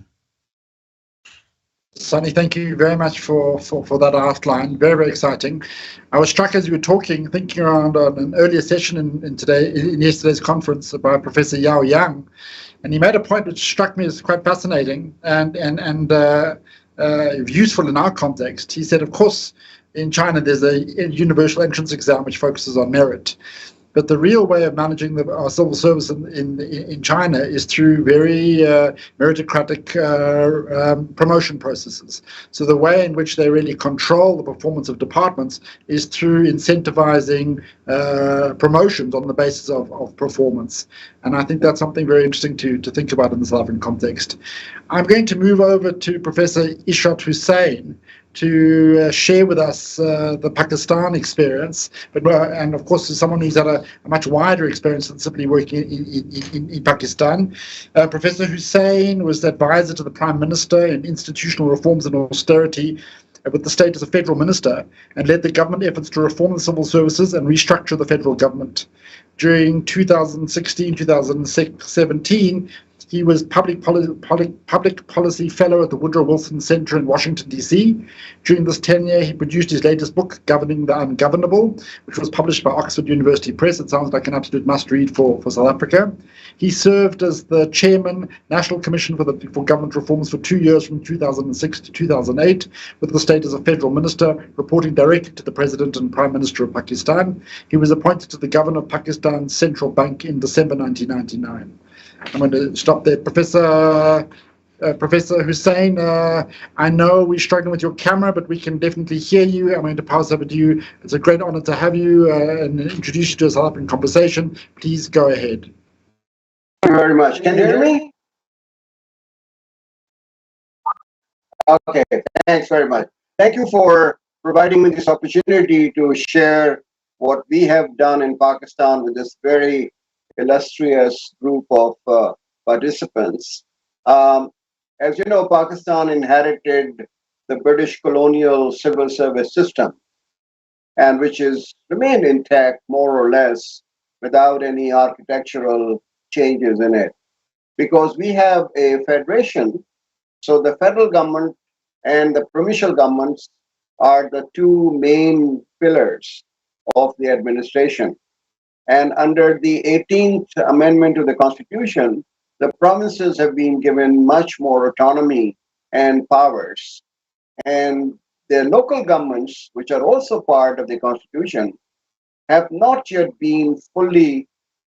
Sonny, thank you very much for that outline. Very, very exciting. I was struck as you were talking, thinking around on an earlier session in yesterday's conference by Professor Yao Yang, and he made a point which struck me as quite fascinating and useful in our context. He said, of course, in China there's a universal entrance exam which focuses on merit. But the real way of managing our civil service in China is through very meritocratic promotion processes. So the way in which they really control the performance of departments is through incentivizing promotions on the basis of performance. And I think that's something very interesting to think about in the South African context. I'm going to move over to Professor Ishrat Husain to share with us the Pakistan experience, and of course, as someone who's had a much wider experience than simply working in Pakistan. Professor Husain was the advisor to the Prime Minister in institutional reforms and austerity with the status of federal minister, and led the government efforts to reform the civil services and restructure the federal government. During 2016-2017, he was public policy fellow at the Woodrow Wilson Center in Washington, D.C. During this tenure, he produced his latest book, Governing the Ungovernable, which was published by Oxford University Press. It sounds like an absolute must-read for South Africa. He served as the chairman, National Commission for Government Reforms for 2 years, from 2006 to 2008, with the status of federal minister, reporting directly to the President and Prime Minister of Pakistan. He was appointed to the governor of Pakistan's central bank in December 1999. I'm going to stop there. Professor Professor Husain, I know we're struggling with your camera, but we can definitely hear you. I'm going to pass over to you. It's a great honor to have you and introduce you to a South African conversation. Please go ahead. Thank you very much. Can you hear me? Okay, thanks very much. Thank you for providing me this opportunity to share what we have done in Pakistan with this very illustrious group of participants. As you know, Pakistan inherited the British colonial civil service system, and which is remained intact more or less without any architectural changes in it. Because we have a federation, so the federal government and the provincial governments are the two main pillars of the administration. And under the 18th Amendment to the Constitution, the provinces have been given much more autonomy and powers. And the local governments, which are also part of the Constitution, have not yet been fully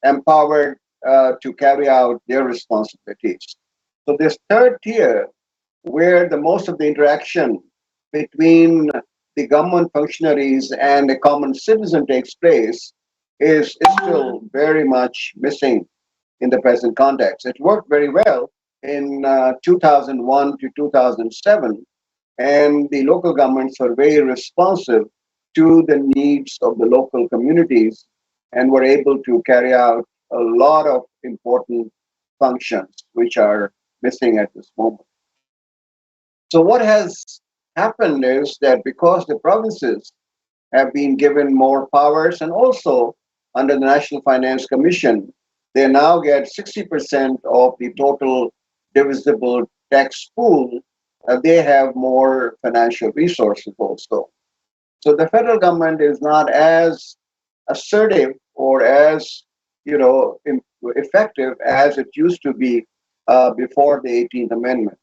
empowered to carry out their responsibilities. So this third tier, where the most of the interaction between the government functionaries and a common citizen takes place, is still very much missing in the present context. It worked very well in 2001 to 2007, and the local governments were very responsive to the needs of the local communities and were able to carry out a lot of important functions which are missing at this moment. So what has happened is that because the provinces have been given more powers, and also under the National Finance Commission, they now get 60% of the total divisible tax pool. They have more financial resources also. So the federal government is not as assertive or as effective as it used to be before the 18th Amendment.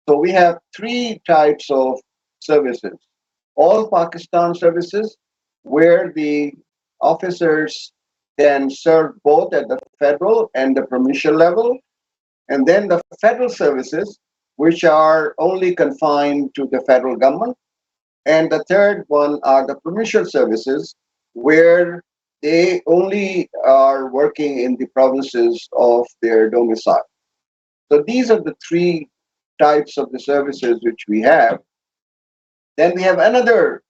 So we have three types of services. All Pakistan services, where the officers can serve both at the federal and the provincial level. And then the federal services, which are only confined to the federal government. And the third one are the provincial services, where they only are working in the provinces of their domicile. So these are the three types of the services which we have. Then we have another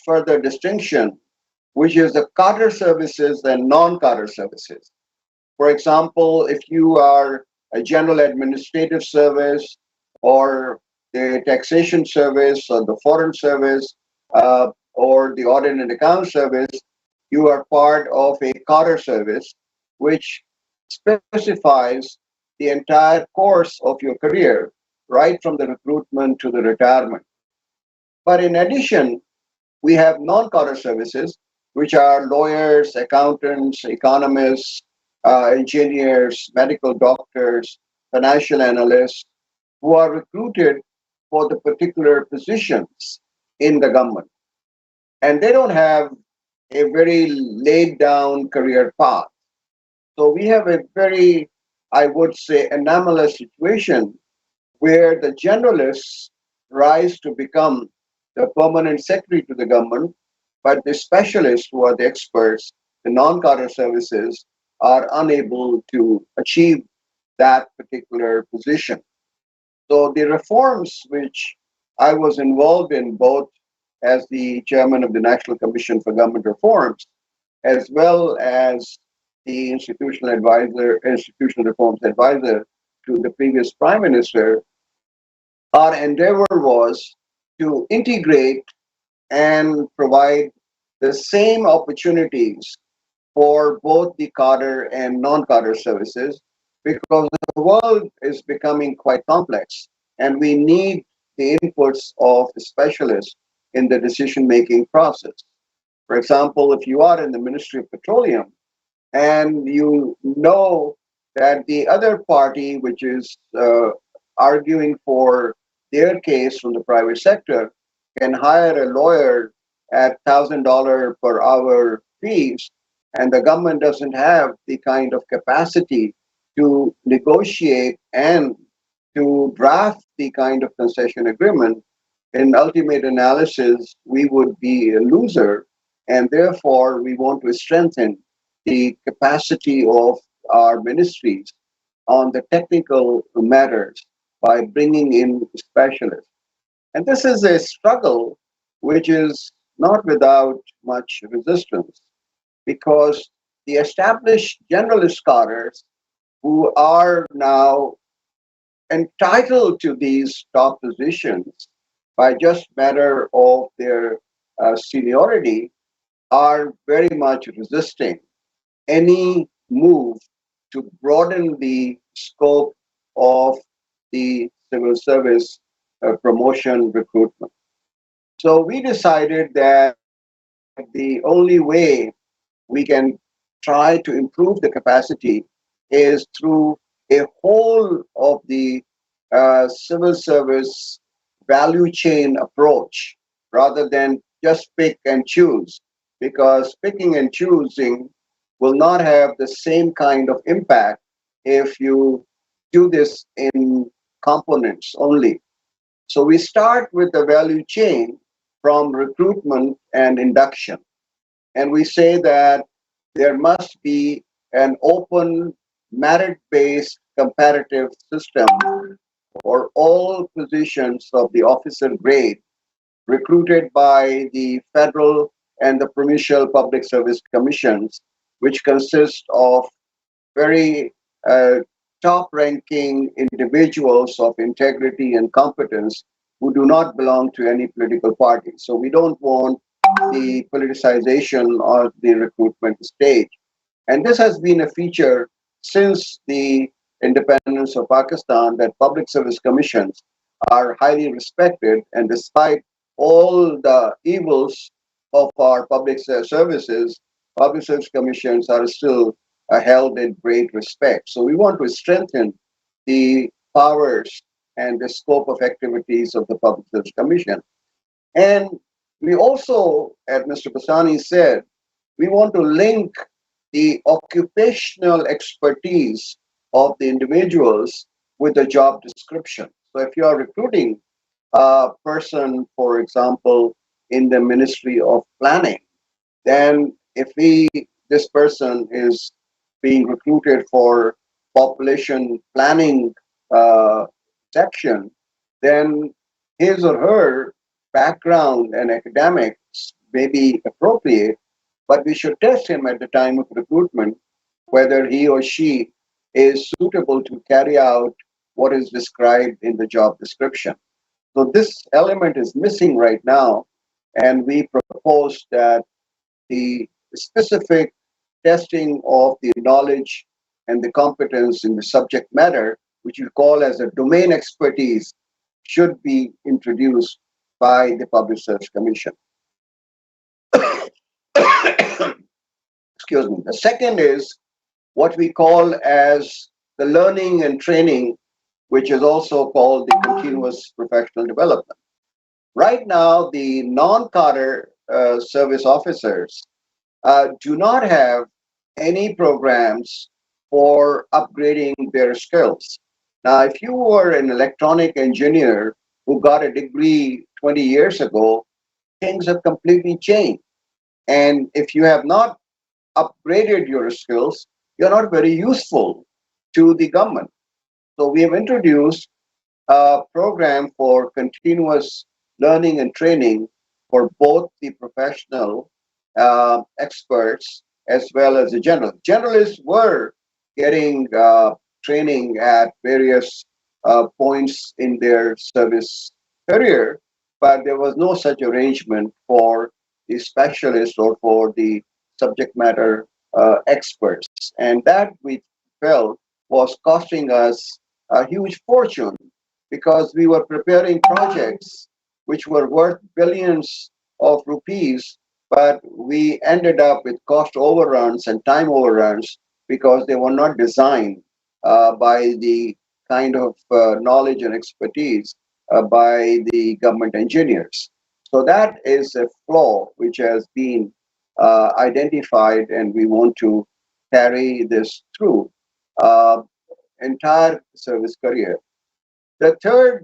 further distinction, which is the cadre services and non-cadre services. For example, if you are a general administrative service or the taxation service or the foreign service or the audit and account service, you are part of a cadre service, which specifies the entire course of your career, right from the recruitment to the retirement. But in addition, we have non-cadre services, which are lawyers, accountants, economists, engineers, medical doctors, financial analysts, who are recruited for the particular positions in the government. And they don't have a very laid down career path. So we have a very, I would say, anomalous situation where the generalists rise to become the permanent secretary to the government, but the specialists who are the experts, the non-cadre services, are unable to achieve that particular position. So the reforms which I was involved in, both as the chairman of the National Commission for Government Reforms, as well as the institutional reforms advisor to the previous prime minister, our endeavor was to integrate and provide the same opportunities for both the cadre and non-cadre services, because the world is becoming quite complex and we need the inputs of the specialists in the decision-making process. For example, if you are in the Ministry of Petroleum and you know that the other party, which is arguing for their case from the private sector, can hire a lawyer at $1,000 per hour fees, and the government doesn't have the kind of capacity to negotiate and to draft the kind of concession agreement, in ultimate analysis, we would be a loser, and therefore we want to strengthen the capacity of our ministries on the technical matters by bringing in specialists. And this is a struggle which is not without much resistance, because the established generalist scholars who are now entitled to these top positions by just matter of their seniority are very much resisting any move to broaden the scope of the civil service promotion recruitment. So we decided that the only way we can try to improve the capacity is through a whole of the civil service value chain approach rather than just pick and choose, because picking and choosing will not have the same kind of impact if you do this in components only. So we start with the value chain from recruitment and induction. And we say that there must be an open merit-based comparative system for all positions of the officer grade recruited by the federal and the provincial public service commissions, which consist of very top-ranking individuals of integrity and competence who do not belong to any political party. So we don't want the politicization of the recruitment stage. And this has been a feature since the independence of Pakistan, that public service commissions are highly respected, and despite all the evils of our services, public service commissions are still held in great respect. So we want to strengthen the powers and the scope of activities of the Public Service Commission. And we also, as Mr. Busani said, we want to link the occupational expertise of the individuals with the job description. So if you are recruiting a person, for example, in the Ministry of Planning, then if this person is being recruited for population planning section, then his or her background and academics may be appropriate, but we should test him at the time of recruitment whether he or she is suitable to carry out what is described in the job description. So this element is missing right now, and we propose that the specific testing of the knowledge and the competence in the subject matter, which you call as a domain expertise, should be introduced by the Public Service Commission. Excuse me. The second is what we call as the learning and training, which is also called the continuous professional development. Right now, the non-cadre service officers do not have any programs for upgrading their skills. Now, if you were an electronic engineer who got a degree 20 years ago, things have completely changed. And if you have not upgraded your skills, you're not very useful to the government. So we have introduced a program for continuous learning and training for both the professional experts as well as the generalists. Generalists were getting training at various points in their service career, but there was no such arrangement for the specialists or for the subject matter experts. And that we felt was costing us a huge fortune, because we were preparing projects which were worth billions of rupees, but we ended up with cost overruns and time overruns because they were not designed by the kind of knowledge and expertise by the government engineers. So that is a flaw which has been identified, and we want to carry this through entire service career. The third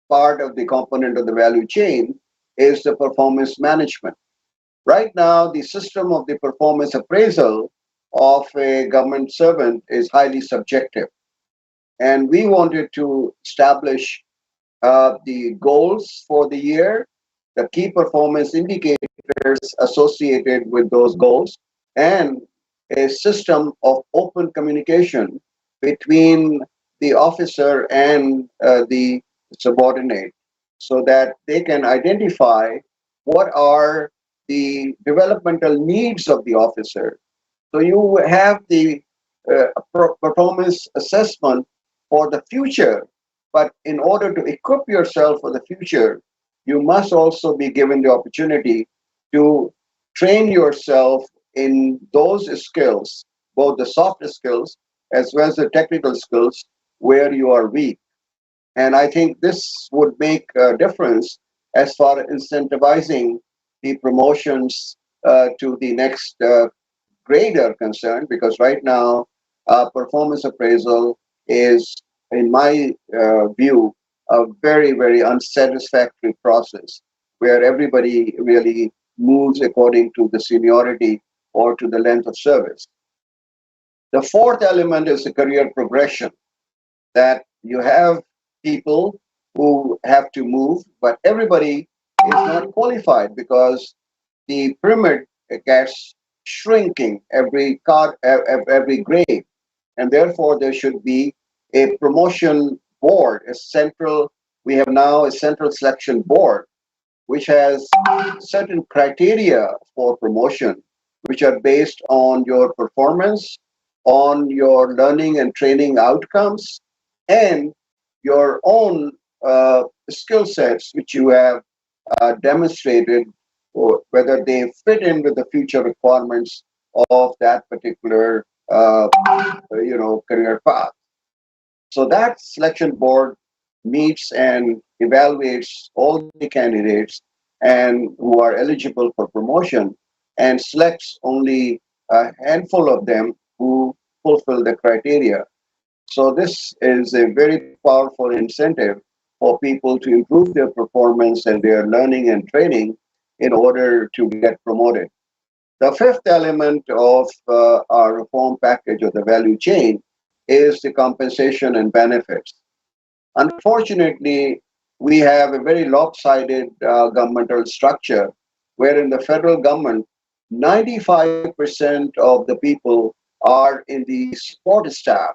part of the component of the value chain is the performance management. Right now, the system of the performance appraisal of a government servant is highly subjective. And we wanted to establish the goals for the year, the key performance indicators associated with those goals, and a system of open communication between the officer and the subordinate so that they can identify what are the developmental needs of the officer. So you have the performance assessment for the future, but in order to equip yourself for the future, you must also be given the opportunity to train yourself in those skills, both the soft skills as well as the technical skills where you are weak. And I think this would make a difference as far as incentivizing the promotions to the next grade are concerned, because right now, performance appraisal is, in my view, a very, very unsatisfactory process where everybody really moves according to the seniority or to the length of service. The fourth element is the career progression, that you have people who have to move, but everybody is not qualified because the pyramid gets shrinking every grade, and therefore there should be a promotion board, a central. We have now a central selection board which has certain criteria for promotion, which are based on your performance, on your learning and training outcomes, and your own skill sets, which you have demonstrated, or whether they fit in with the future requirements of that particular, career path. So that selection board meets and evaluates all the candidates and who are eligible for promotion and selects only a handful of them who fulfill the criteria. So this is a very powerful incentive for people to improve their performance and their learning and training in order to get promoted. The fifth element of our reform package of the value chain is the compensation and benefits. Unfortunately, we have a very lopsided governmental structure where in the federal government, 95% of the people are in the support staff,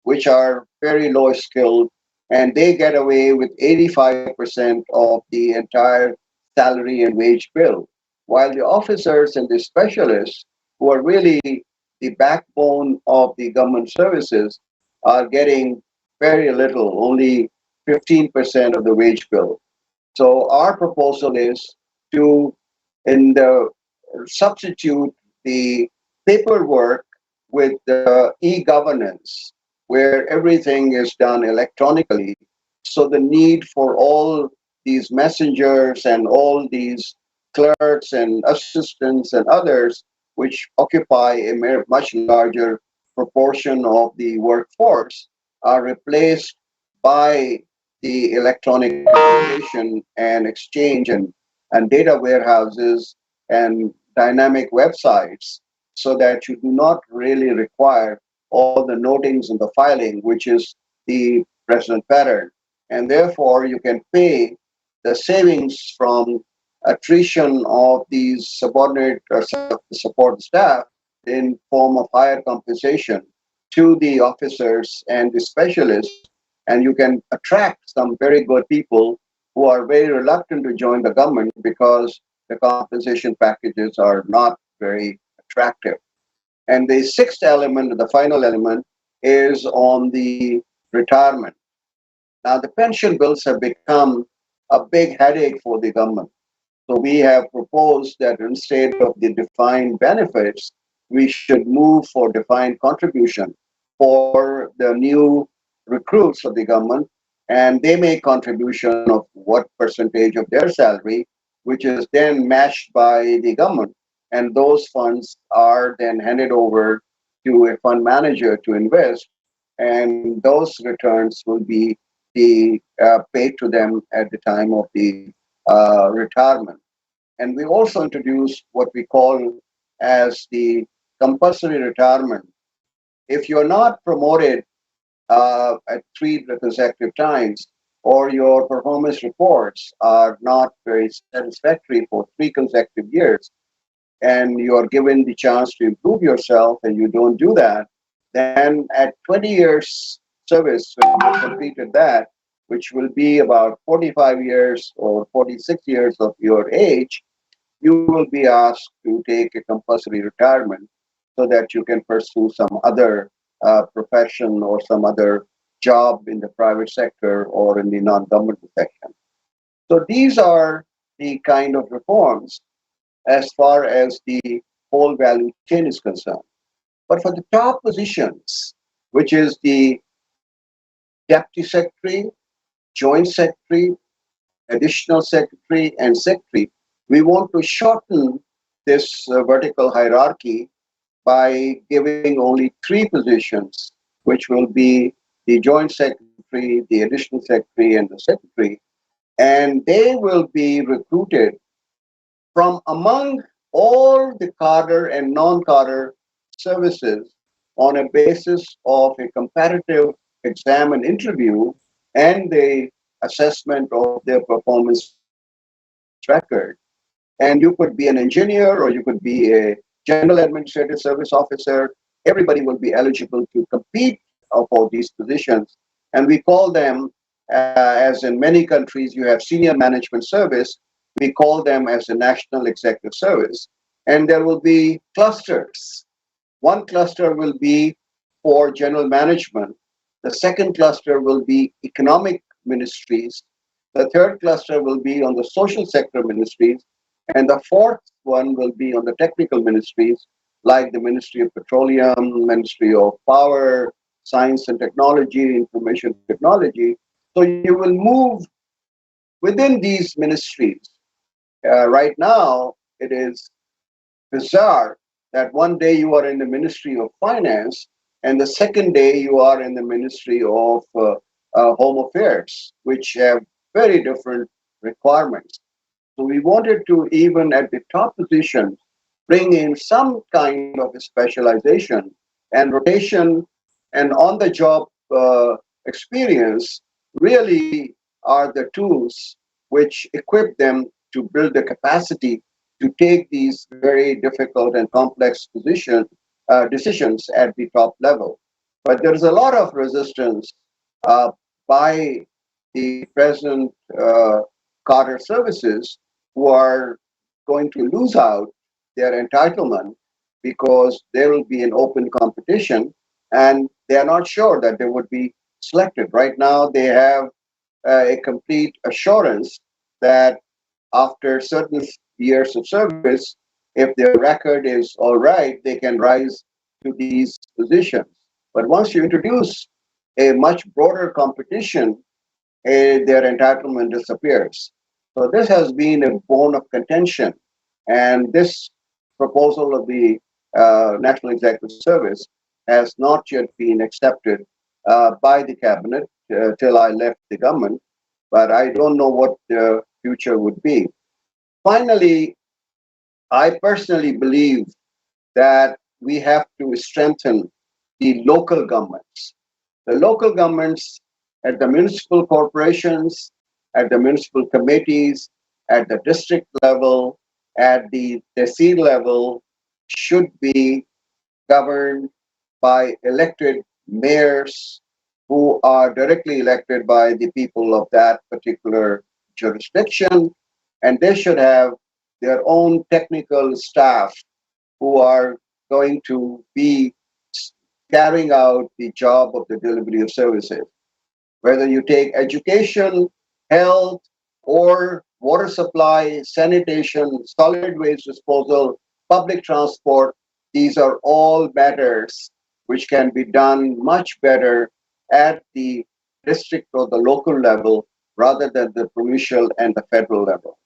which are very low skilled, and they get away with 85% of the entire salary and wage bill. While the officers and the specialists, who are really the backbone of the government services, are getting very little, only 15% of the wage bill. So our proposal is to in the substitute the paperwork with the e-governance, where everything is done electronically. So the need for all these messengers and all these clerks and assistants and others, which occupy a much larger proportion of the workforce, are replaced by the electronic communication and exchange and data warehouses and dynamic websites, so that you do not really require all the notings and the filing, which is the present pattern. And therefore, you can pay the savings from attrition of these subordinate or support staff in form of higher compensation to the officers and the specialists, and you can attract some very good people who are very reluctant to join the government because the compensation packages are not very attractive. And the sixth element, the final element, is on the retirement. Now, the pension bills have become a big headache for the government. So we have proposed that instead of the defined benefits, we should move for defined contribution for the new recruits of the government, and they make contribution of what percentage of their salary, which is then matched by the government. And those funds are then handed over to a fund manager to invest. and those returns will be paid to them at the time of the retirement. And we also introduced what we call as the compulsory retirement. If you're not promoted at 3 consecutive times, or your performance reports are not very satisfactory for 3 consecutive years, and you are given the chance to improve yourself and you don't do that, then at 20 years service, when you have completed that, which will be about 45 years or 46 years of your age, you will be asked to take a compulsory retirement so that you can pursue some other profession or some other job in the private sector or in the non-governmental section. So these are the kind of reforms as far as the whole value chain is concerned. But for the top positions, which is the deputy secretary, joint secretary, additional secretary, and secretary, we want to shorten this vertical hierarchy by giving only 3 positions, which will be the joint secretary, the additional secretary, and the secretary. And they will be recruited from among all the cadre and non-cadre services on a basis of a comparative exam and interview and the assessment of their performance record. And you could be an engineer or you could be a general administrative service officer. Everybody will be eligible to compete for these positions. And we call them, as in many countries, you have senior management service. We call them as the National Executive Service. And there will be clusters. One cluster will be for general management. The second cluster will be economic ministries. The third cluster will be on the social sector ministries. And the fourth one will be on the technical ministries, like the Ministry of Petroleum, Ministry of Power, Science and Technology, Information Technology. So you will move within these ministries. Right now, it is bizarre that one day you are in the Ministry of Finance, and the second day you are in the Ministry of Home Affairs, which have very different requirements. So we wanted to, even at the top positions, bring in some kind of a specialization and rotation, and on-the-job experience really are the tools which equip them to build the capacity to take these very difficult and complex decisions at the top level. But there is a lot of resistance by the present cadre services who are going to lose out their entitlement because there will be an open competition and they are not sure that they would be selected. Right now, they have a complete assurance that after certain years of service, if their record is all right, they can rise to these positions. But once you introduce a much broader competition, their entitlement disappears. So this has been a bone of contention, and this proposal of the National Executive Service has not yet been accepted by the cabinet till I left the government, but I don't know what the future would be. Finally, I personally believe that we have to strengthen the local governments. The local governments at the municipal corporations, at the municipal committees, at the district level, at the tehsil level, should be governed by elected mayors who are directly elected by the people of that particular jurisdiction, and they should have their own technical staff who are going to be carrying out the job of the delivery of services. Whether you take education, health, or water supply, sanitation, solid waste disposal, public transport, these are all matters which can be done much better at the district or the local level rather than the provincial and the federal level.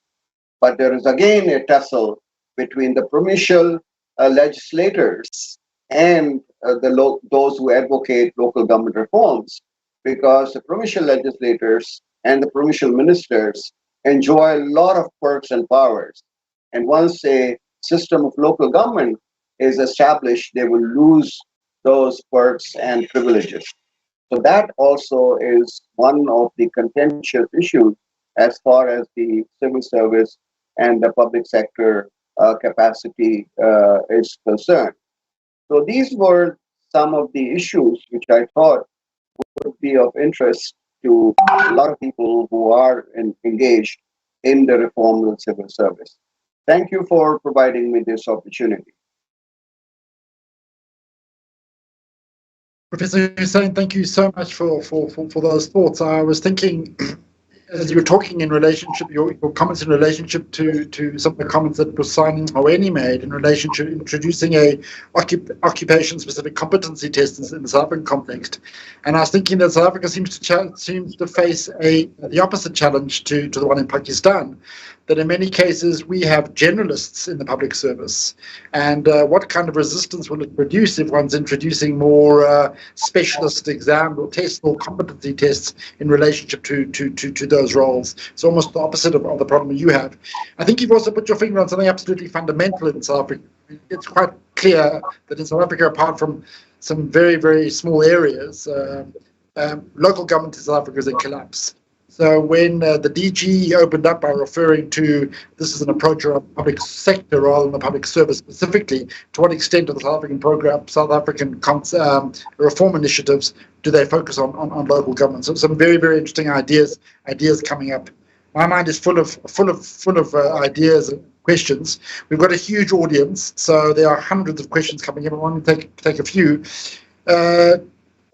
But there is again a tussle between the provincial legislators and those who advocate local government reforms, because the provincial legislators and the provincial ministers enjoy a lot of perks and powers. And once a system of local government is established, they will lose those perks and privileges. So that also is one of the contentious issues as far as the civil service and the public sector capacity is concerned. So these were some of the issues which I thought would be of interest to a lot of people who are engaged in the reform of the civil service. Thank you for providing me this opportunity. Professor Husain, thank you so much for those thoughts. I was thinking, as you were talking in relationship, your comments in relationship to some of the comments that Busani Ngcaweni made in relation to introducing a occupation-specific competency test in the South African context, and I was thinking that South Africa seems to face the opposite challenge to the one in Pakistan. That in many cases we have generalists in the public service, and what kind of resistance will it produce if one's introducing more specialist exam or tests or competency tests in relationship to those roles? It's almost the opposite of the problem you have. I think you've also put your finger on something absolutely fundamental in South Africa. It's quite clear that in South Africa, apart from some very, very small areas, local government in South Africa is in collapse. So when the DG opened up by referring to this as an approach around the public sector rather than the public service specifically, to what extent of the South African reform initiatives do they focus on local government? So some very, very interesting ideas coming up. My mind is full of ideas and questions. We've got a huge audience, so there are hundreds of questions coming in. I want to take a few.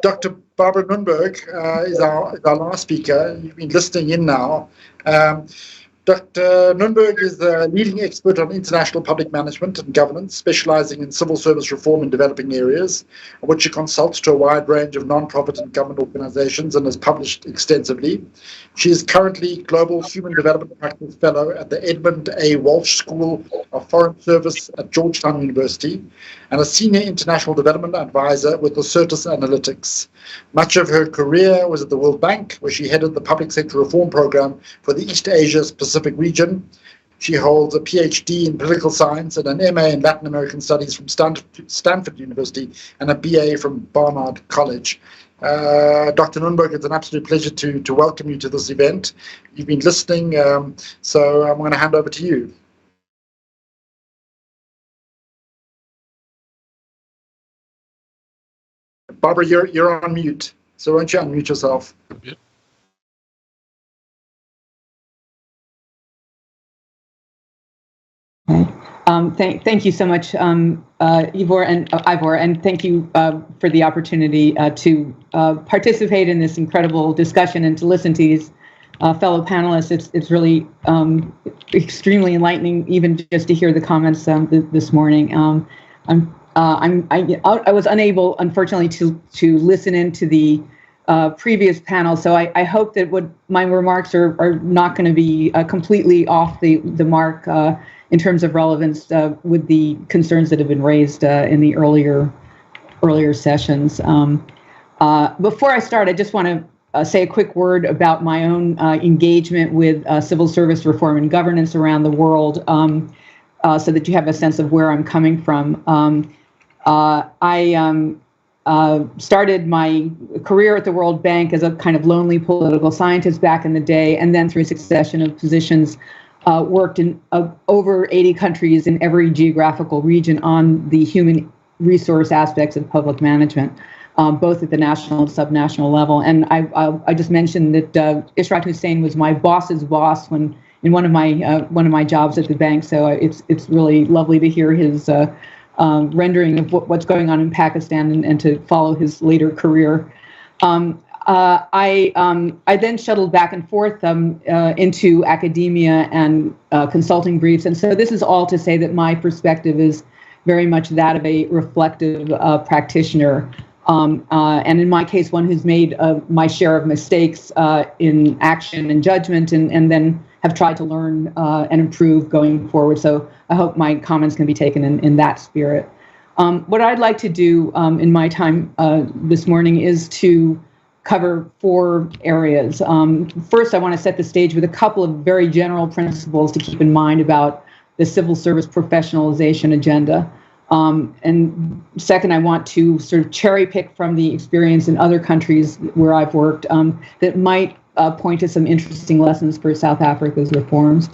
Dr. Barbara Nunberg is our last speaker. You've been listening in now. Dr. Nunberg is the leading expert on international public management and governance, specializing in civil service reform in developing areas, which she consults to a wide range of non-profit and government organizations and has published extensively. She is currently Global Human Development Practice Fellow at the Edmund A. Walsh School of Foreign Service at Georgetown University and a Senior International Development Advisor with Certus Analytics. Much of her career was at the World Bank, where she headed the public sector reform program for the East Asia Pacific region. She holds a PhD in political science and an MA in Latin American studies from Stanford University and a BA from Barnard College. Dr. Nunberg, it's an absolute pleasure to welcome you to this event. You've been listening, so I'm going to hand over to you. Barbara, you're on mute, so why don't you unmute yourself? Yep. Thank you so much, Ivor, and thank you for the opportunity to participate in this incredible discussion and to listen to these fellow panelists. It's really extremely enlightening, even just to hear the comments this morning. I was unable, unfortunately, to listen into the previous panel, so I hope that my remarks are not going to be completely off the mark in terms of relevance with the concerns that have been raised in the earlier sessions. Before I start, I just want to say a quick word about my own engagement with civil service reform and governance around the world, so that you have a sense of where I'm coming from. I started my career at the World Bank as a kind of lonely political scientist back in the day, and then through a succession of positions, worked in over 80 countries in every geographical region on the human resource aspects of public management, both at the national and subnational level. And I just mentioned that Ishrat Husain was my boss's boss when in one of my jobs at the bank. So it's really lovely to hear his rendering of what's going on in Pakistan and to follow his later career. I then shuttled back and forth into academia and consulting briefs. And so this is all to say that my perspective is very much that of a reflective practitioner. And in my case, one who's made my share of mistakes in action and judgment and then have tried to learn and improve going forward. So I hope my comments can be taken in that spirit. What I'd like to do in my time this morning is to cover 4 areas. First, I want to set the stage with a couple of very general principles to keep in mind about the civil service professionalization agenda. And second, I want to sort of cherry pick from the experience in other countries where I've worked that might point to some interesting lessons for South Africa's reforms.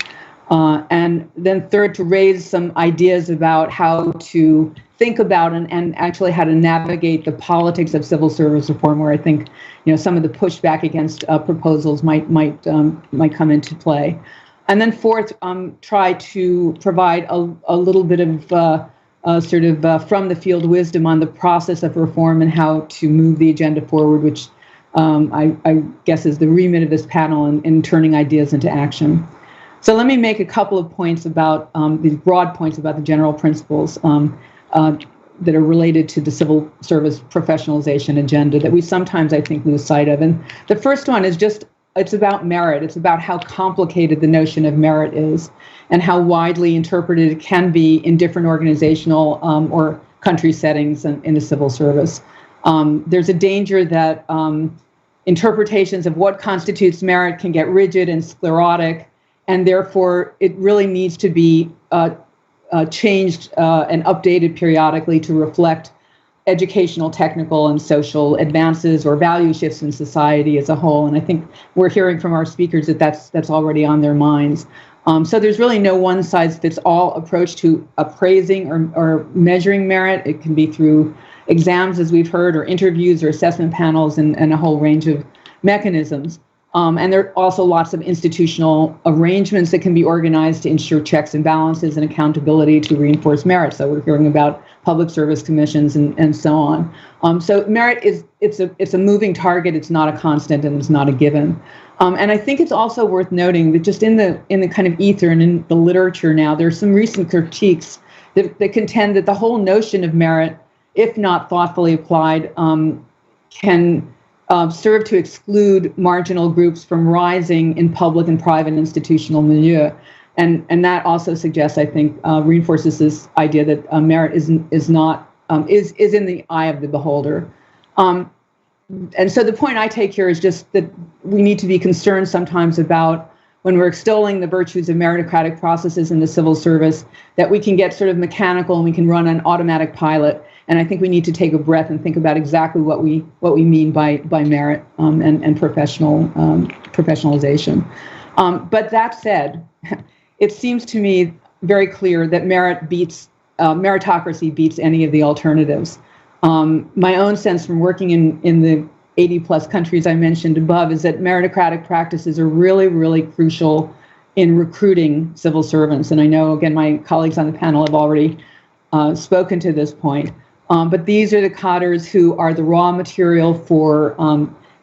And then third, to raise some ideas about how to think about and actually how to navigate the politics of civil service reform, where I think some of the pushback against proposals might come into play. And then fourth, try to provide a little bit of from the field wisdom on the process of reform and how to move the agenda forward, which I guess is the remit of this panel in turning ideas into action. So let me make a couple of points about these broad points about the general principles that are related to the civil service professionalization agenda that we sometimes, I think, lose sight of. And the first one is it's about merit. It's about how complicated the notion of merit is and how widely interpreted it can be in different organizational or country settings in the civil service. There's a danger that interpretations of what constitutes merit can get rigid and sclerotic, and therefore it really needs to be changed and updated periodically to reflect educational, technical, and social advances or value shifts in society as a whole. And I think we're hearing from our speakers that that's already on their minds. So there's really no one-size-fits-all approach to appraising or measuring merit. It can be through exams, as we've heard, or interviews or assessment panels and a whole range of mechanisms. And there are also lots of institutional arrangements that can be organized to ensure checks and balances and accountability to reinforce merit. So we're hearing about public service commissions and so on. So merit it's a moving target. It's not a constant and it's not a given. And I think it's also worth noting that just in the kind of ether and in the literature now, there's some recent critiques that contend that the whole notion of merit, if not thoughtfully applied, can serve to exclude marginal groups from rising in public and private institutional milieu. And that also suggests, I think, reinforces this idea that merit is in the eye of the beholder. And so the point I take here is just that we need to be concerned sometimes about, when we're extolling the virtues of meritocratic processes in the civil service, that we can get sort of mechanical and we can run an automatic pilot. And I think we need to take a breath and think about exactly what we mean by merit and professionalization. But that said, it seems to me very clear that meritocracy beats any of the alternatives. My own sense from working in the 80 plus countries I mentioned above is that meritocratic practices are really, really crucial in recruiting civil servants. And I know, again, my colleagues on the panel have already spoken to this point. But these are the cadres who are the raw material for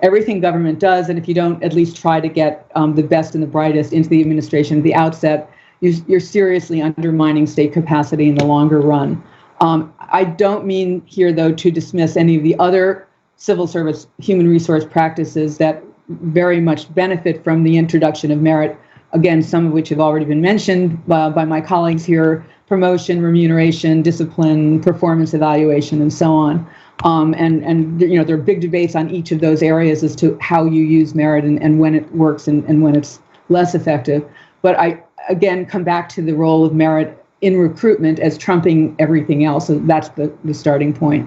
everything government does. And if you don't at least try to get the best and the brightest into the administration at the outset, you're seriously undermining state capacity in the longer run. I don't mean here, though, to dismiss any of the other civil service human resource practices that very much benefit from the introduction of merit. Again, some of which have already been mentioned by my colleagues here: promotion, remuneration, discipline, performance evaluation, and so on. And there are big debates on each of those areas as to how you use merit and when it works and when it's less effective. But I, again, come back to the role of merit in recruitment as trumping everything else. So that's the starting point.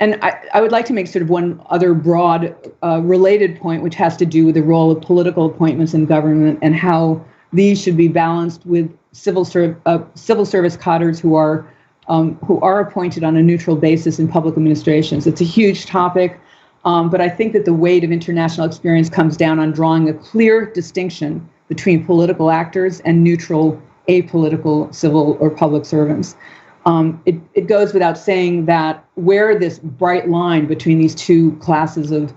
And I would like to make sort of one other broad related point, which has to do with the role of political appointments in government and how these should be balanced with civil service cadres who are appointed on a neutral basis in public administrations. It's a huge topic, but I think that the weight of international experience comes down on drawing a clear distinction between political actors and neutral, apolitical civil or public servants. It goes without saying that where this bright line between these two classes of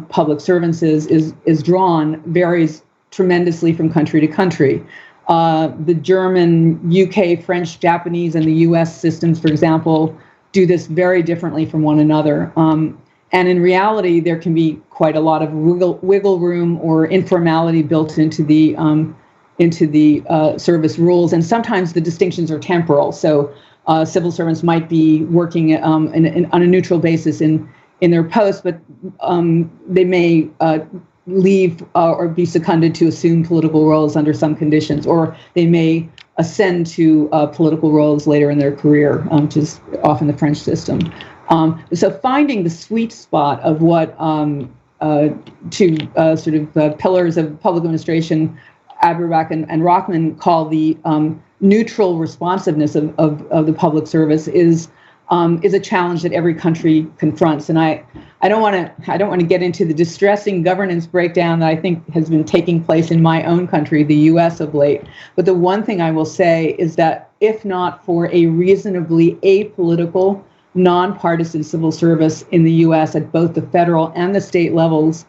public servants is drawn varies tremendously from country to country. The German, UK, French, Japanese, and the US systems, for example, do this very differently from one another. And in reality, there can be quite a lot of wiggle room or informality built into the service rules. And sometimes the distinctions are temporal. So civil servants might be working on a neutral basis in their posts, but they may leave or be seconded to assume political roles under some conditions, or they may ascend to political roles later in their career, which is often the French system. So finding the sweet spot of what two sort of pillars of public administration, Aberbach and Rockman, call the neutral responsiveness of the public service is a challenge that every country confronts. And I don't want to get into the distressing governance breakdown that I think has been taking place in my own country, the U.S. of late. But the one thing I will say is that if not for a reasonably apolitical, nonpartisan civil service in the U.S. at both the federal and the state levels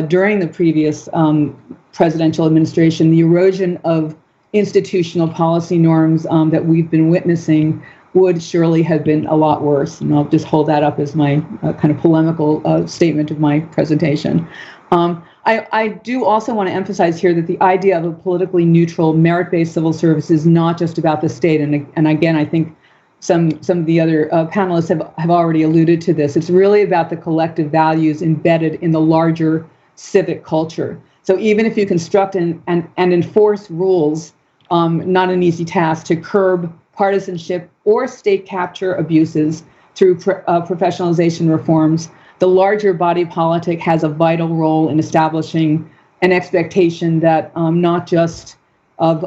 during the previous presidential administration, the erosion of institutional policy norms that we've been witnessing would surely have been a lot worse. And I'll just hold that up as my kind of polemical statement of my presentation. I do also want to emphasize here that the idea of a politically neutral, merit-based civil service is not just about the state. And again, I think some of the other panelists have already alluded to this. It's really about the collective values embedded in the larger civic culture. So even if you construct and enforce rules, not an easy task, to curb partisanship or state capture abuses through professionalization reforms, the larger body politic has a vital role in establishing an expectation that not just of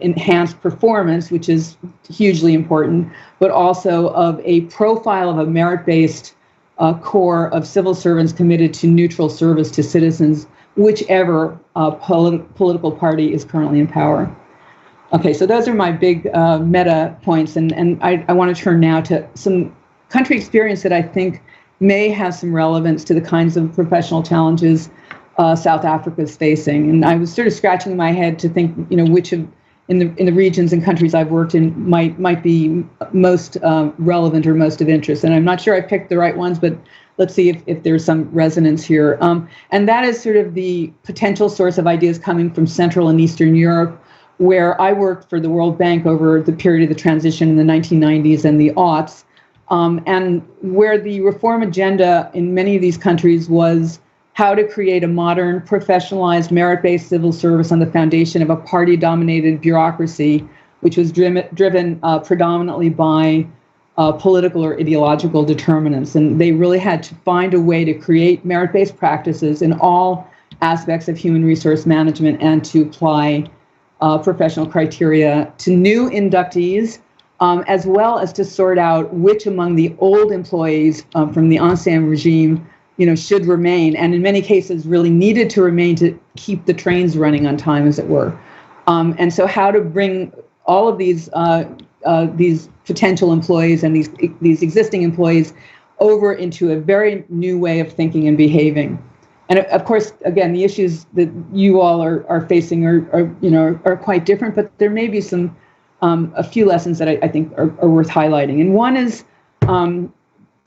enhanced performance, which is hugely important, but also of a profile of a merit-based core of civil servants committed to neutral service to citizens, whichever political party is currently in power. Okay, so those are my big meta points, and I want to turn now to some country experience that I think may have some relevance to the kinds of professional challenges South Africa is facing. And I was sort of scratching my head to think, which of in the regions and countries I've worked in might be most relevant or most of interest. And I'm not sure I picked the right ones, but let's see if there's some resonance here. And that is sort of the potential source of ideas coming from Central and Eastern Europe, where I worked for the World Bank over the period of the transition in the 1990s and the aughts, and where the reform agenda in many of these countries was how to create a modern, professionalized, merit-based civil service on the foundation of a party-dominated bureaucracy, which was driven predominantly by political or ideological determinants. And they really had to find a way to create merit-based practices in all aspects of human resource management and to apply professional criteria to new inductees, as well as to sort out which among the old employees from the ancien regime should remain, and in many cases really needed to remain to keep the trains running on time, as it were. And so how to bring all of these potential employees and these existing employees over into a very new way of thinking and behaving. And of course, again, the issues that you all are facing are quite different, but there may be some a few lessons that I think are worth highlighting. And one is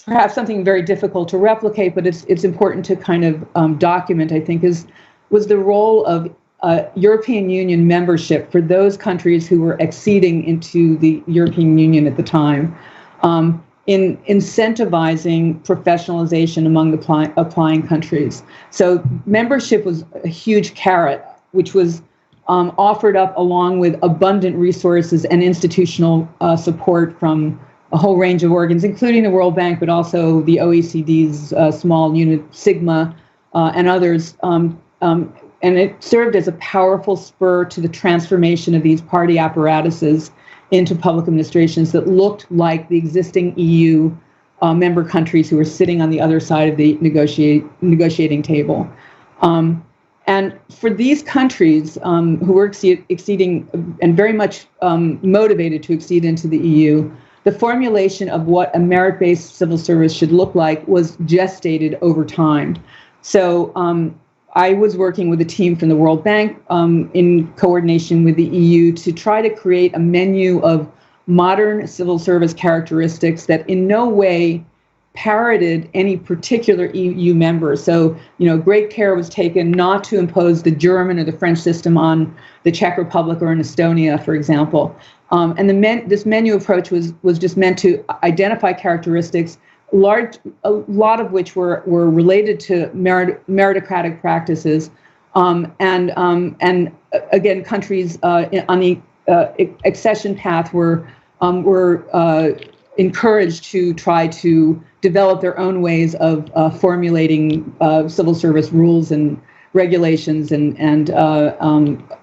perhaps something very difficult to replicate, but it's important to kind of document, I think, was the role of European Union membership for those countries who were acceding into the European Union at the time, in incentivizing professionalization among the applying countries. So membership was a huge carrot, which was offered up along with abundant resources and institutional support from a whole range of organs, including the World Bank, but also the OECD's small unit, Sigma, and others. And it served as a powerful spur to the transformation of these party apparatuses into public administrations that looked like the existing EU member countries who were sitting on the other side of the negotiating table. And for these countries who were exceeding and very much motivated to accede into the EU, the formulation of what a merit-based civil service should look like was gestated over time. So I was working with a team from the World Bank in coordination with the EU to try to create a menu of modern civil service characteristics that in no way parroted any particular EU member. So, great care was taken not to impose the German or the French system on the Czech Republic or in Estonia, for example. And this menu approach was just meant to identify characteristics, a lot of which were related to meritocratic practices, and again, countries on the accession path were encouraged to try to develop their own ways of formulating civil service rules and regulations and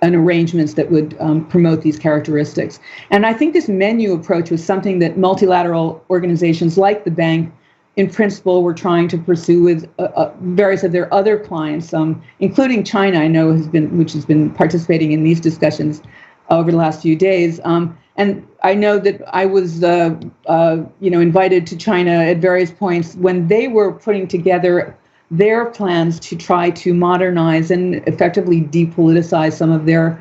arrangements that would promote these characteristics. And I think this menu approach was something that multilateral organizations like the bank, in principle, were trying to pursue with various of their other clients, including China, I know, which has been participating in these discussions over the last few days. And I know that I was, invited to China at various points when they were putting together their plans to try to modernize and effectively depoliticize some of their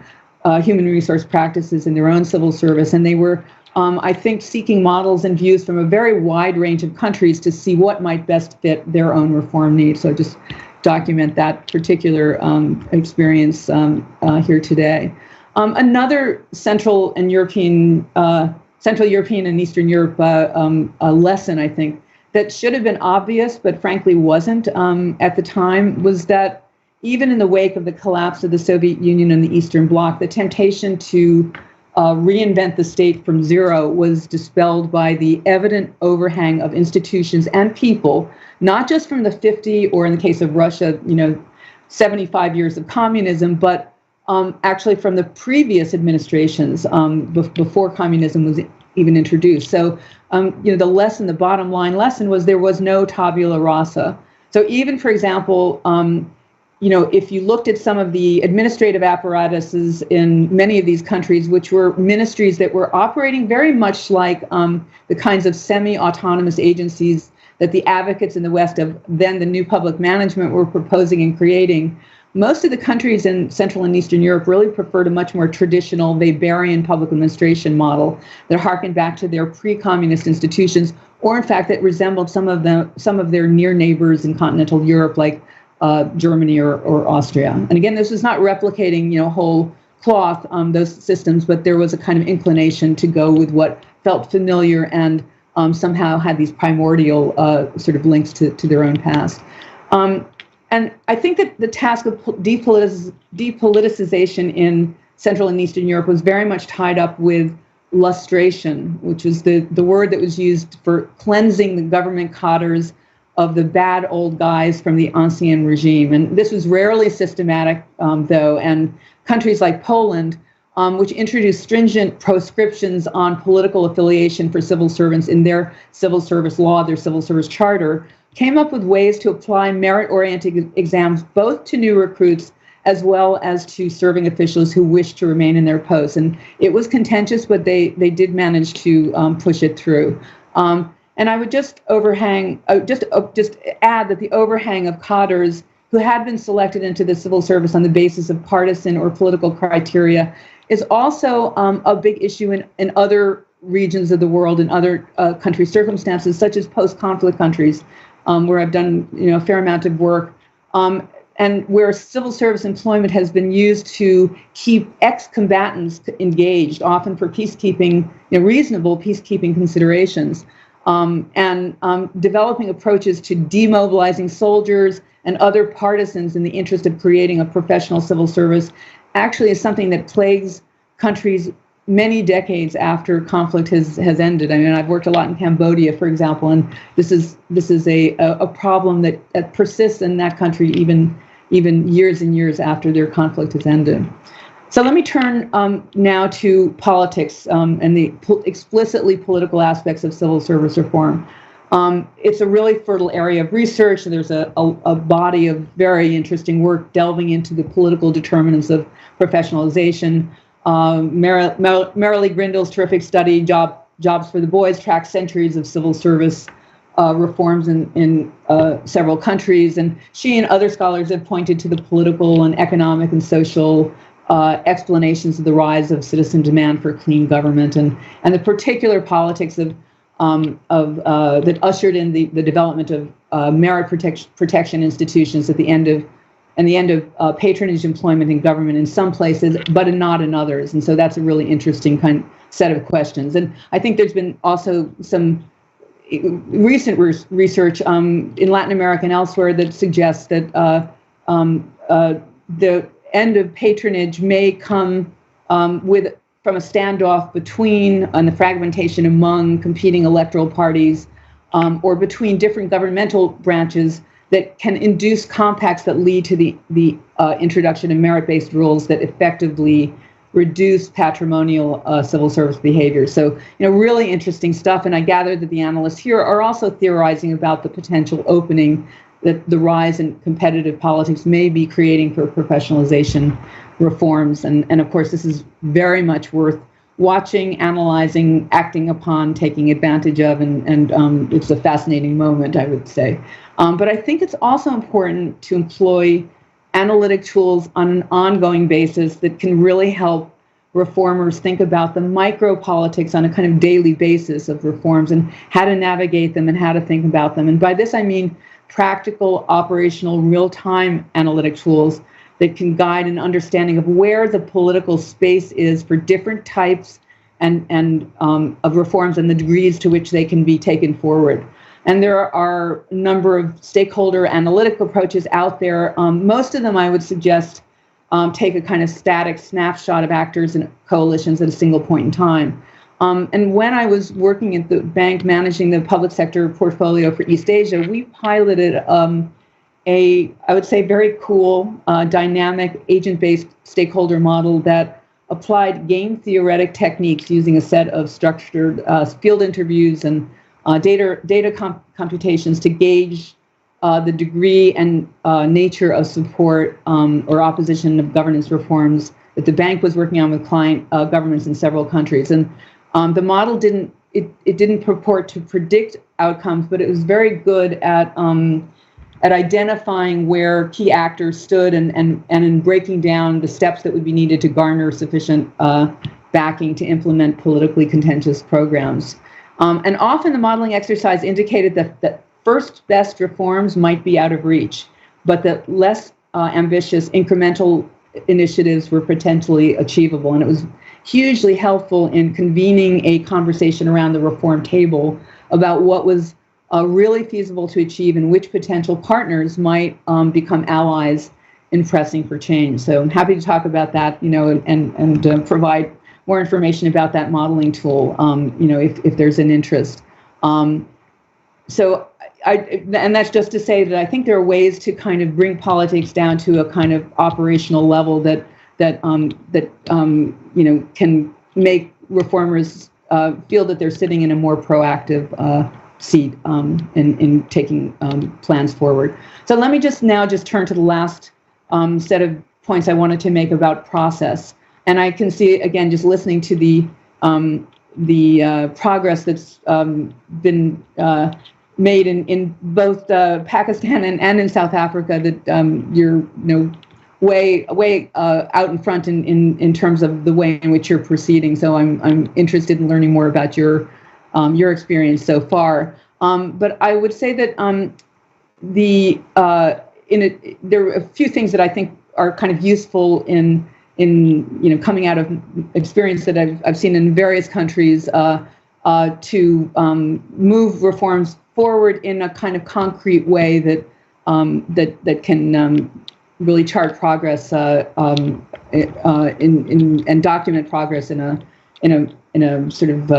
human resource practices in their own civil service. And they were, I think, seeking models and views from a very wide range of countries to see what might best fit their own reform needs. So just document that particular experience here today. Another Central European and Eastern Europe lesson, I think, that should have been obvious, but frankly wasn't at the time, was that even in the wake of the collapse of the Soviet Union and the Eastern Bloc, the temptation to reinvent the state from zero was dispelled by the evident overhang of institutions and people, not just from the 50, or in the case of Russia, 75 years of communism, but actually from the previous administrations before communism was even introduced. So, the bottom line lesson was there was no tabula rasa. So even, for example, if you looked at some of the administrative apparatuses in many of these countries, which were ministries that were operating very much like the kinds of semi-autonomous agencies that the advocates in the West of then the New Public Management were proposing and creating, most of the countries in Central and Eastern Europe really preferred a much more traditional Weberian public administration model that harkened back to their pre-communist institutions, or in fact that resembled some of their near neighbors in continental Europe, like Germany or Austria. And again, this is not replicating, whole cloth those systems, but there was a kind of inclination to go with what felt familiar and somehow had these primordial sort of links to their own past. And I think that the task of depoliticization in Central and Eastern Europe was very much tied up with lustration, which was the word that was used for cleansing the government cadres of the bad old guys from the ancien regime. And this was rarely systematic, though, and countries like Poland, which introduced stringent proscriptions on political affiliation for civil servants in their civil service law, their civil service charter, came up with ways to apply merit-oriented exams both to new recruits as well as to serving officials who wished to remain in their posts. And it was contentious, but they did manage to push it through. And I would just add that the overhang of cadres who had been selected into the civil service on the basis of partisan or political criteria is also a big issue in other regions of the world, in other country circumstances, such as post-conflict countries, where I've done a fair amount of work, and where civil service employment has been used to keep ex-combatants engaged, often for peacekeeping, reasonable peacekeeping considerations, and developing approaches to demobilizing soldiers and other partisans in the interest of creating a professional civil service actually is something that plagues countries many decades after conflict has ended. I mean, I've worked a lot in Cambodia, for example, and this is a problem that persists in that country even years and years after their conflict has ended. So let me turn now to politics and the explicitly political aspects of civil service reform. It's a really fertile area of research, and there's a body of very interesting work delving into the political determinants of professionalization. Marilee Grindle's terrific study, Jobs for the Boys, tracks centuries of civil service reforms in several countries. And she and other scholars have pointed to the political and economic and social explanations of the rise of citizen demand for clean government and the particular politics of that ushered in the development of merit protection institutions at the end of patronage employment in government in some places, but not in others. And so that's a really interesting kind of set of questions. And I think there's been also some recent research in Latin America and elsewhere that suggests that the end of patronage may come from a standoff between and the fragmentation among competing electoral parties or between different governmental branches that can induce compacts that lead to the introduction of merit-based rules that effectively reduce patrimonial civil service behavior. So, really interesting stuff. And I gather that the analysts here are also theorizing about the potential opening that the rise in competitive politics may be creating for professionalization reforms. And of course, this is very much worth watching, analyzing, acting upon, taking advantage of, and it's a fascinating moment, I would say. But I think it's also important to employ analytic tools on an ongoing basis that can really help reformers think about the micro politics on a kind of daily basis of reforms and how to navigate them and how to think about them. And by this, I mean practical, operational, real-time analytic tools that can guide an understanding of where the political space is for different types of reforms and the degrees to which they can be taken forward. And there are a number of stakeholder analytic approaches out there. Most of them, I would suggest, take a kind of static snapshot of actors and coalitions at a single point in time. And when I was working at the bank managing the public sector portfolio for East Asia, we piloted I would say, very cool, dynamic, agent-based stakeholder model that applied game theoretic techniques using a set of structured field interviews and data computations to gauge the degree and nature of support or opposition of governance reforms that the bank was working on with client governments in several countries. And the model didn't purport to predict outcomes, but it was very good at identifying where key actors stood and in breaking down the steps that would be needed to garner sufficient backing to implement politically contentious programs. And often the modeling exercise indicated that first best reforms might be out of reach, but that less ambitious incremental initiatives were potentially achievable. And it was hugely helpful in convening a conversation around the reform table about what was really feasible to achieve and which potential partners might become allies in pressing for change. So I'm happy to talk about that, and provide more information about that modeling tool, if there's an interest. And that's just to say that I think there are ways to kind of bring politics down to a kind of operational level that can make reformers feel that they're sitting in a more proactive seat in taking plans forward. So let me just turn to the last set of points I wanted to make about process. And I can see, again, just listening to the progress that's been made in both Pakistan and in South Africa, that you're way out in front in terms of the way in which you're proceeding. So I'm interested in learning more about your experience so far. But I would say that there are a few things that I think are kind of useful in coming out of experience that I've seen in various countries to move reforms forward in a kind of concrete way that can really chart progress and document progress in a sort of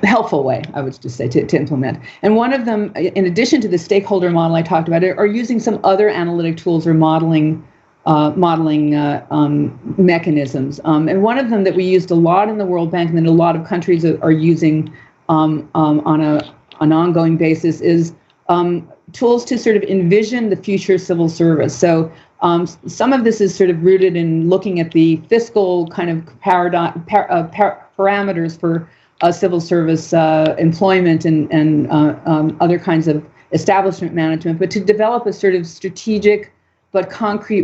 helpful way, I would just say, to implement. And one of them, in addition to the stakeholder model I talked about, are using some other analytic tools or modeling mechanisms. And one of them that we used a lot in the World Bank and that a lot of countries are using on an ongoing basis is tools to sort of envision the future civil service. So some of this is sort of rooted in looking at the fiscal kind of parameters for civil service employment and other kinds of establishment management, but to develop a sort of strategic but concrete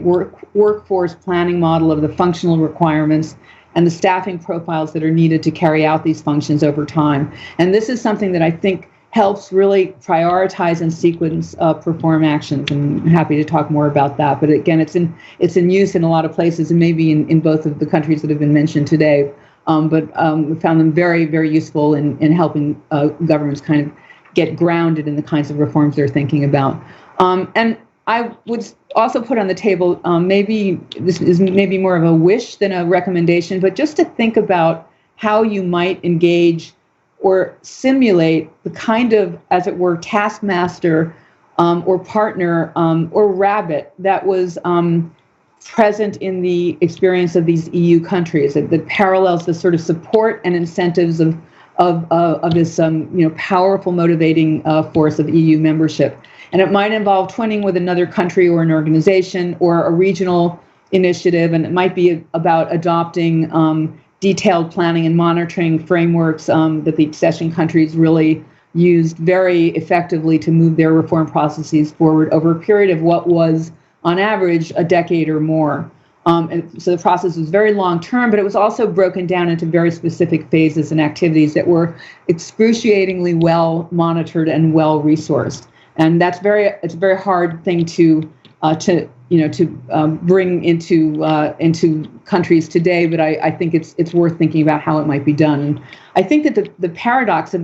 workforce planning model of the functional requirements and the staffing profiles that are needed to carry out these functions over time. And this is something that I think helps really prioritize and sequence reform actions. And I'm happy to talk more about that. But again, it's in use in a lot of places, and maybe in both of the countries that have been mentioned today. But we found them very, very useful in helping governments kind of get grounded in the kinds of reforms they're thinking about. And I would also put on the table, maybe this is maybe more of a wish than a recommendation, but just to think about how you might engage or simulate the kind of, as it were, taskmaster or partner or rabbit that was present in the experience of these EU countries, that parallels the sort of support and incentives of this powerful motivating force of EU membership. And it might involve twinning with another country or an organization or a regional initiative, and it might be about adopting detailed planning and monitoring frameworks that the accession countries really used very effectively to move their reform processes forward over a period of what was, on average, a decade or more. And so the process was very long term, but it was also broken down into very specific phases and activities that were excruciatingly well monitored and well resourced. And it's a very hard thing to bring into countries today, but I think it's worth thinking about how it might be done. And I think that the paradox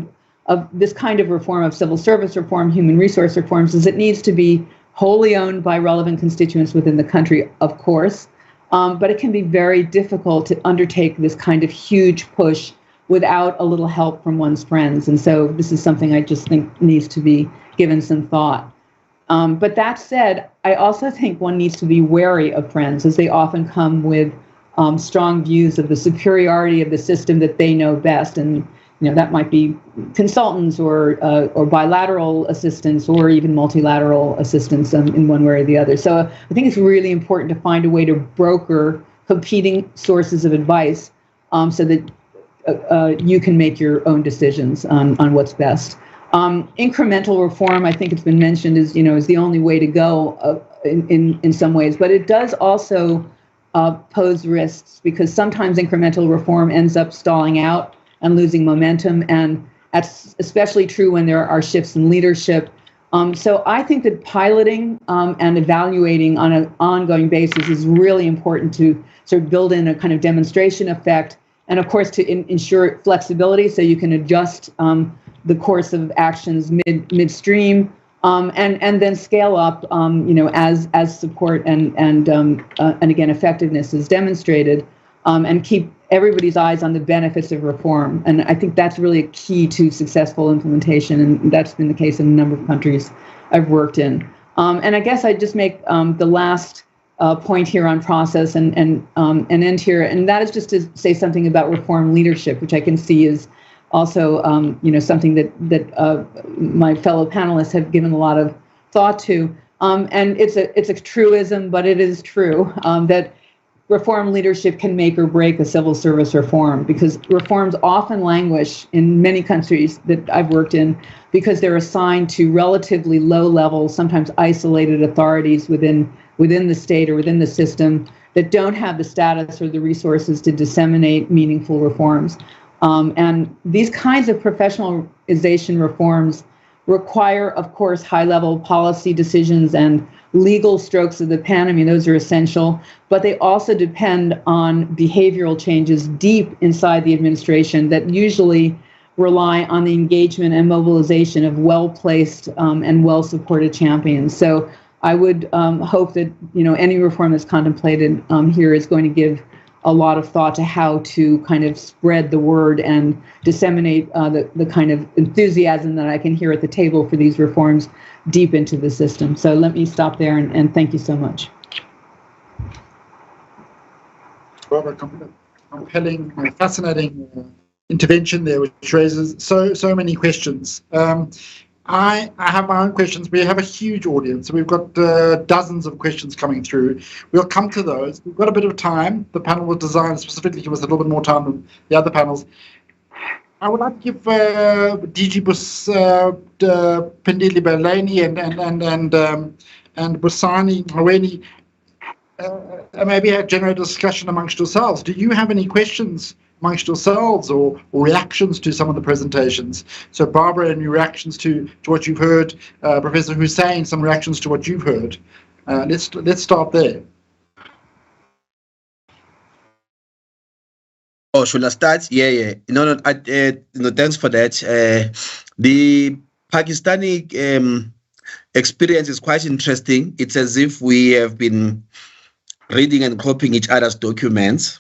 of this kind of reform, of civil service reform, human resource reforms, is it needs to be wholly owned by relevant constituents within the country, of course, but it can be very difficult to undertake this kind of huge push without a little help from one's friends. And so this is something I just think needs to be given some thought. But that said, I also think one needs to be wary of friends, as they often come with strong views of the superiority of the system that they know best. And that might be consultants or bilateral assistance or even multilateral assistance in one way or the other. So I think it's really important to find a way to broker competing sources of advice so that you can make your own decisions on what's best. Incremental reform, I think it's been mentioned, is the only way to go in some ways, but it does also pose risks, because sometimes incremental reform ends up stalling out and losing momentum, and that's especially true when there are shifts in leadership. So I think that piloting and evaluating on an ongoing basis is really important to sort of build in a kind of demonstration effect, and of course to ensure flexibility so you can adjust the course of actions midstream, and then scale up, as support and again effectiveness is demonstrated, and keep everybody's eyes on the benefits of reform. And I think that's really a key to successful implementation, and that's been the case in a number of countries I've worked in. And I guess I'd just make the last point here on process and end here, and that is just to say something about reform leadership, which I can see is also, something that my fellow panelists have given a lot of thought to, and it's a truism, but it is true that reform leadership can make or break a civil service reform, because reforms often languish in many countries that I've worked in because they're assigned to relatively low-level, sometimes isolated authorities within the state or within the system that don't have the status or the resources to disseminate meaningful reforms. And these kinds of professionalization reforms require, of course, high-level policy decisions and legal strokes of the pen. I mean, those are essential, but they also depend on behavioral changes deep inside the administration that usually rely on the engagement and mobilization of well-placed and well-supported champions. So I would hope that any reform that's contemplated here is going to give a lot of thought to how to kind of spread the word and disseminate the kind of enthusiasm that I can hear at the table for these reforms deep into the system. So let me stop there and thank you so much. Robert, compelling, fascinating intervention there, which raises so many questions. I have my own questions. We have a huge audience. We've got dozens of questions coming through. We'll come to those. We've got a bit of time. The panel was designed specifically to give us a little bit more time than the other panels. I would like to give DG Phindile Baleni and Busani Ngcaweni maybe generate a discussion amongst yourselves. Do you have any questions amongst yourselves or reactions to some of the presentations? So Barbara, any reactions to what you've heard? Professor Husain, some reactions to what you've heard? Let's start there. Oh, should I start? Yeah. No. Thanks for that. The Pakistani experience is quite interesting. It's as if we have been reading and copying each other's documents.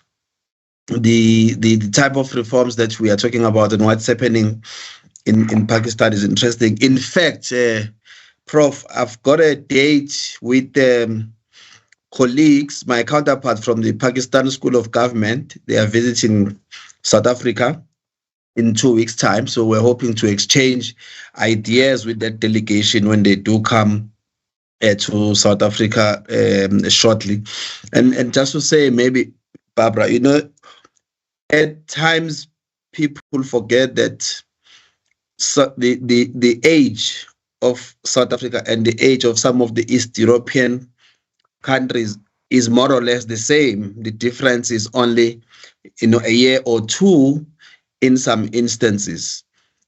The type of reforms that we are talking about and what's happening in Pakistan is interesting. In fact, Prof, I've got a date with colleagues, my counterpart from the Pakistan School of Government. They are visiting South Africa in 2 weeks' time. So we're hoping to exchange ideas with that delegation when they do come to South Africa shortly. And just to say, maybe, Barbara, at times people forget that the age of South Africa and the age of some of the East European countries is more or less the same. The difference is only, a year or two in some instances.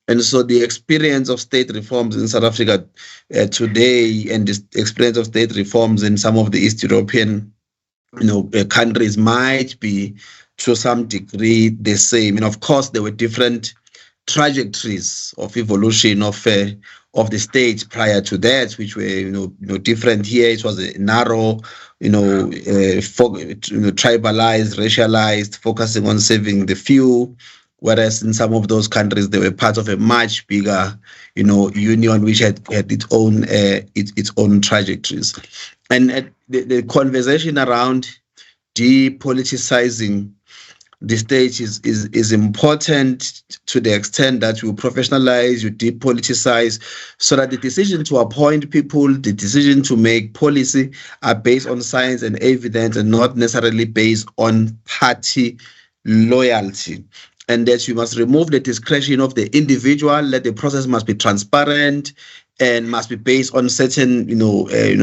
And so the experience of state reforms in South Africa today and the experience of state reforms in some of the East European countries might be to some degree the same. And of course, there were different trajectories of evolution of the states prior to that, which were different. Here it was a narrow, tribalized, racialized, focusing on saving the few. Whereas in some of those countries, they were part of a much bigger, union which had its own trajectories. And the conversation around depoliticizing the state is important to the extent that you professionalize, you depoliticize, so that the decision to appoint people, the decision to make policy are based on science and evidence and not necessarily based on party loyalty. And that you must remove the discretion of the individual, that the process must be transparent and must be based on certain,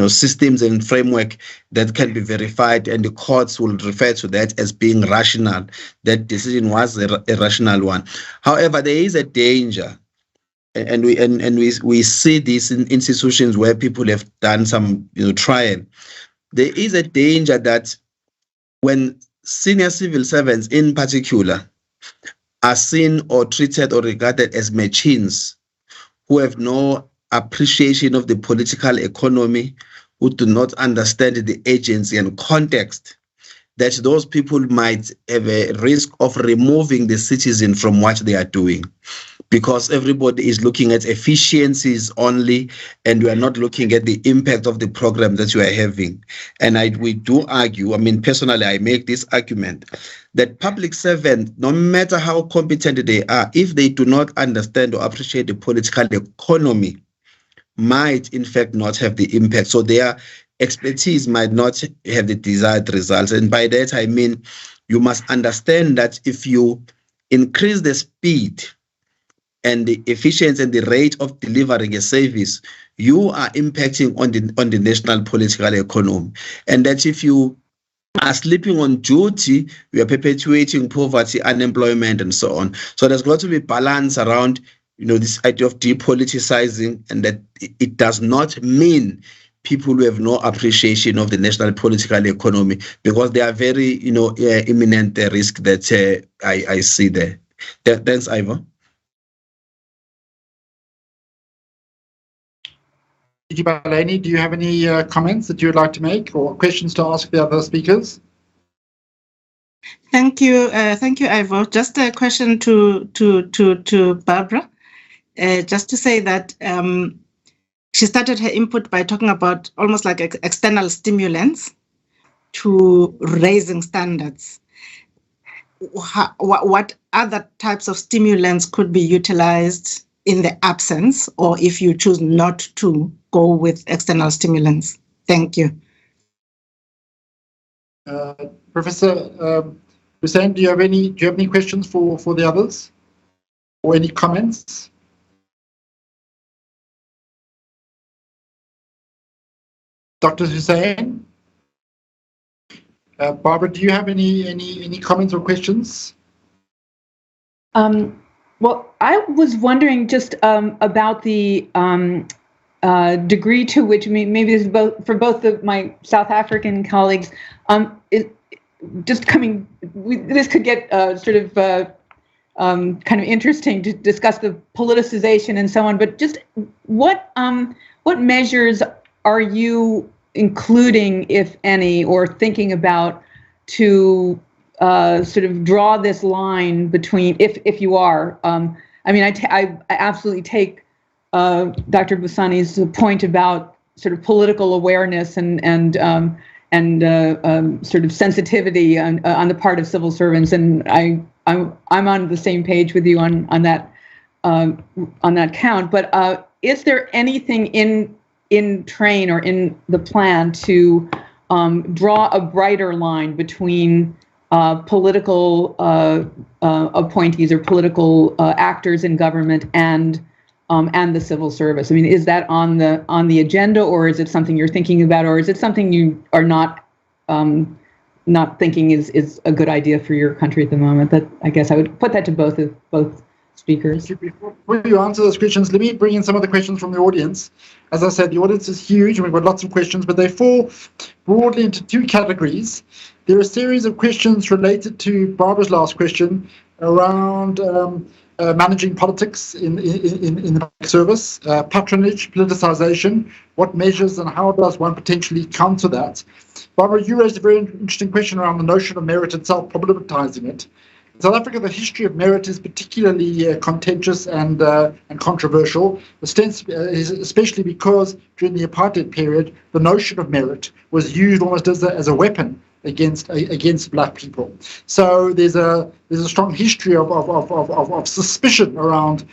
systems and framework that can be verified, and the courts will refer to that as being rational. That decision was a rational one. However, there is a danger, and we see this in institutions where people have done some, trial. There is a danger that when senior civil servants, in particular, are seen or treated or regarded as machines who have no appreciation of the political economy, who do not understand the agency and context, that those people might have a risk of removing the citizen from what they are doing, because everybody is looking at efficiencies only, and we are not looking at the impact of the program that you are having. And we do argue, personally, I make this argument, that public servants, no matter how competent they are, if they do not understand or appreciate the political economy, might in fact not have the impact. So their expertise might not have the desired results. And by that, I mean, you must understand that if you increase the speed and the efficiency and the rate of delivering a service, you are impacting on the national political economy. And that if you are sleeping on duty, you are perpetuating poverty, unemployment, and so on. So there's got to be balance around, this idea of depoliticizing, and that it does not mean people who have no appreciation of the national political economy, because they are very, imminent risk that I see there. Thanks, Ivor. Baleni, do you have any comments that you would like to make or questions to ask the other speakers? Thank you, Ivor. Just a question to Barbara. Just to say that she started her input by talking about almost like external stimulants to raising standards. What other types of stimulants could be utilized in the absence, or if you choose not to go with external stimulants? Thank you. Professor Husain, do you have any questions for the others, or any comments? Dr. Husain? Barbara, do you have any comments or questions? Well, I was wondering just about the degree to which, maybe this is for both my South African colleagues, this could get kind of interesting to discuss the politicization and so on, but just what measures are you including, if any, or thinking about to sort of draw this line between, if you are, I absolutely take Dr. Busani's point about sort of political awareness and sort of sensitivity on the part of civil servants, and I'm on the same page with you on that count. But is there anything in train or in the plan to draw a brighter line between political appointees or political actors in government and the civil service? I mean, is that on the agenda, or is it something you're thinking about, or is it something you are not thinking is a good idea for your country at the moment? That, I guess I would put that to both speakers. Before you answer those questions, let me bring in some of the questions from the audience. As I said, the audience is huge and we've got lots of questions, but they fall broadly into two categories. There are a series of questions related to Barbara's last question around managing politics in the public service, patronage, politicization, what measures and how does one potentially counter that? Barbara, you raised a very interesting question around the notion of merit itself, problematizing it. In South Africa, the history of merit is particularly contentious and controversial, especially because during the apartheid period, the notion of merit was used almost as a weapon against black people. So there's a strong history of suspicion around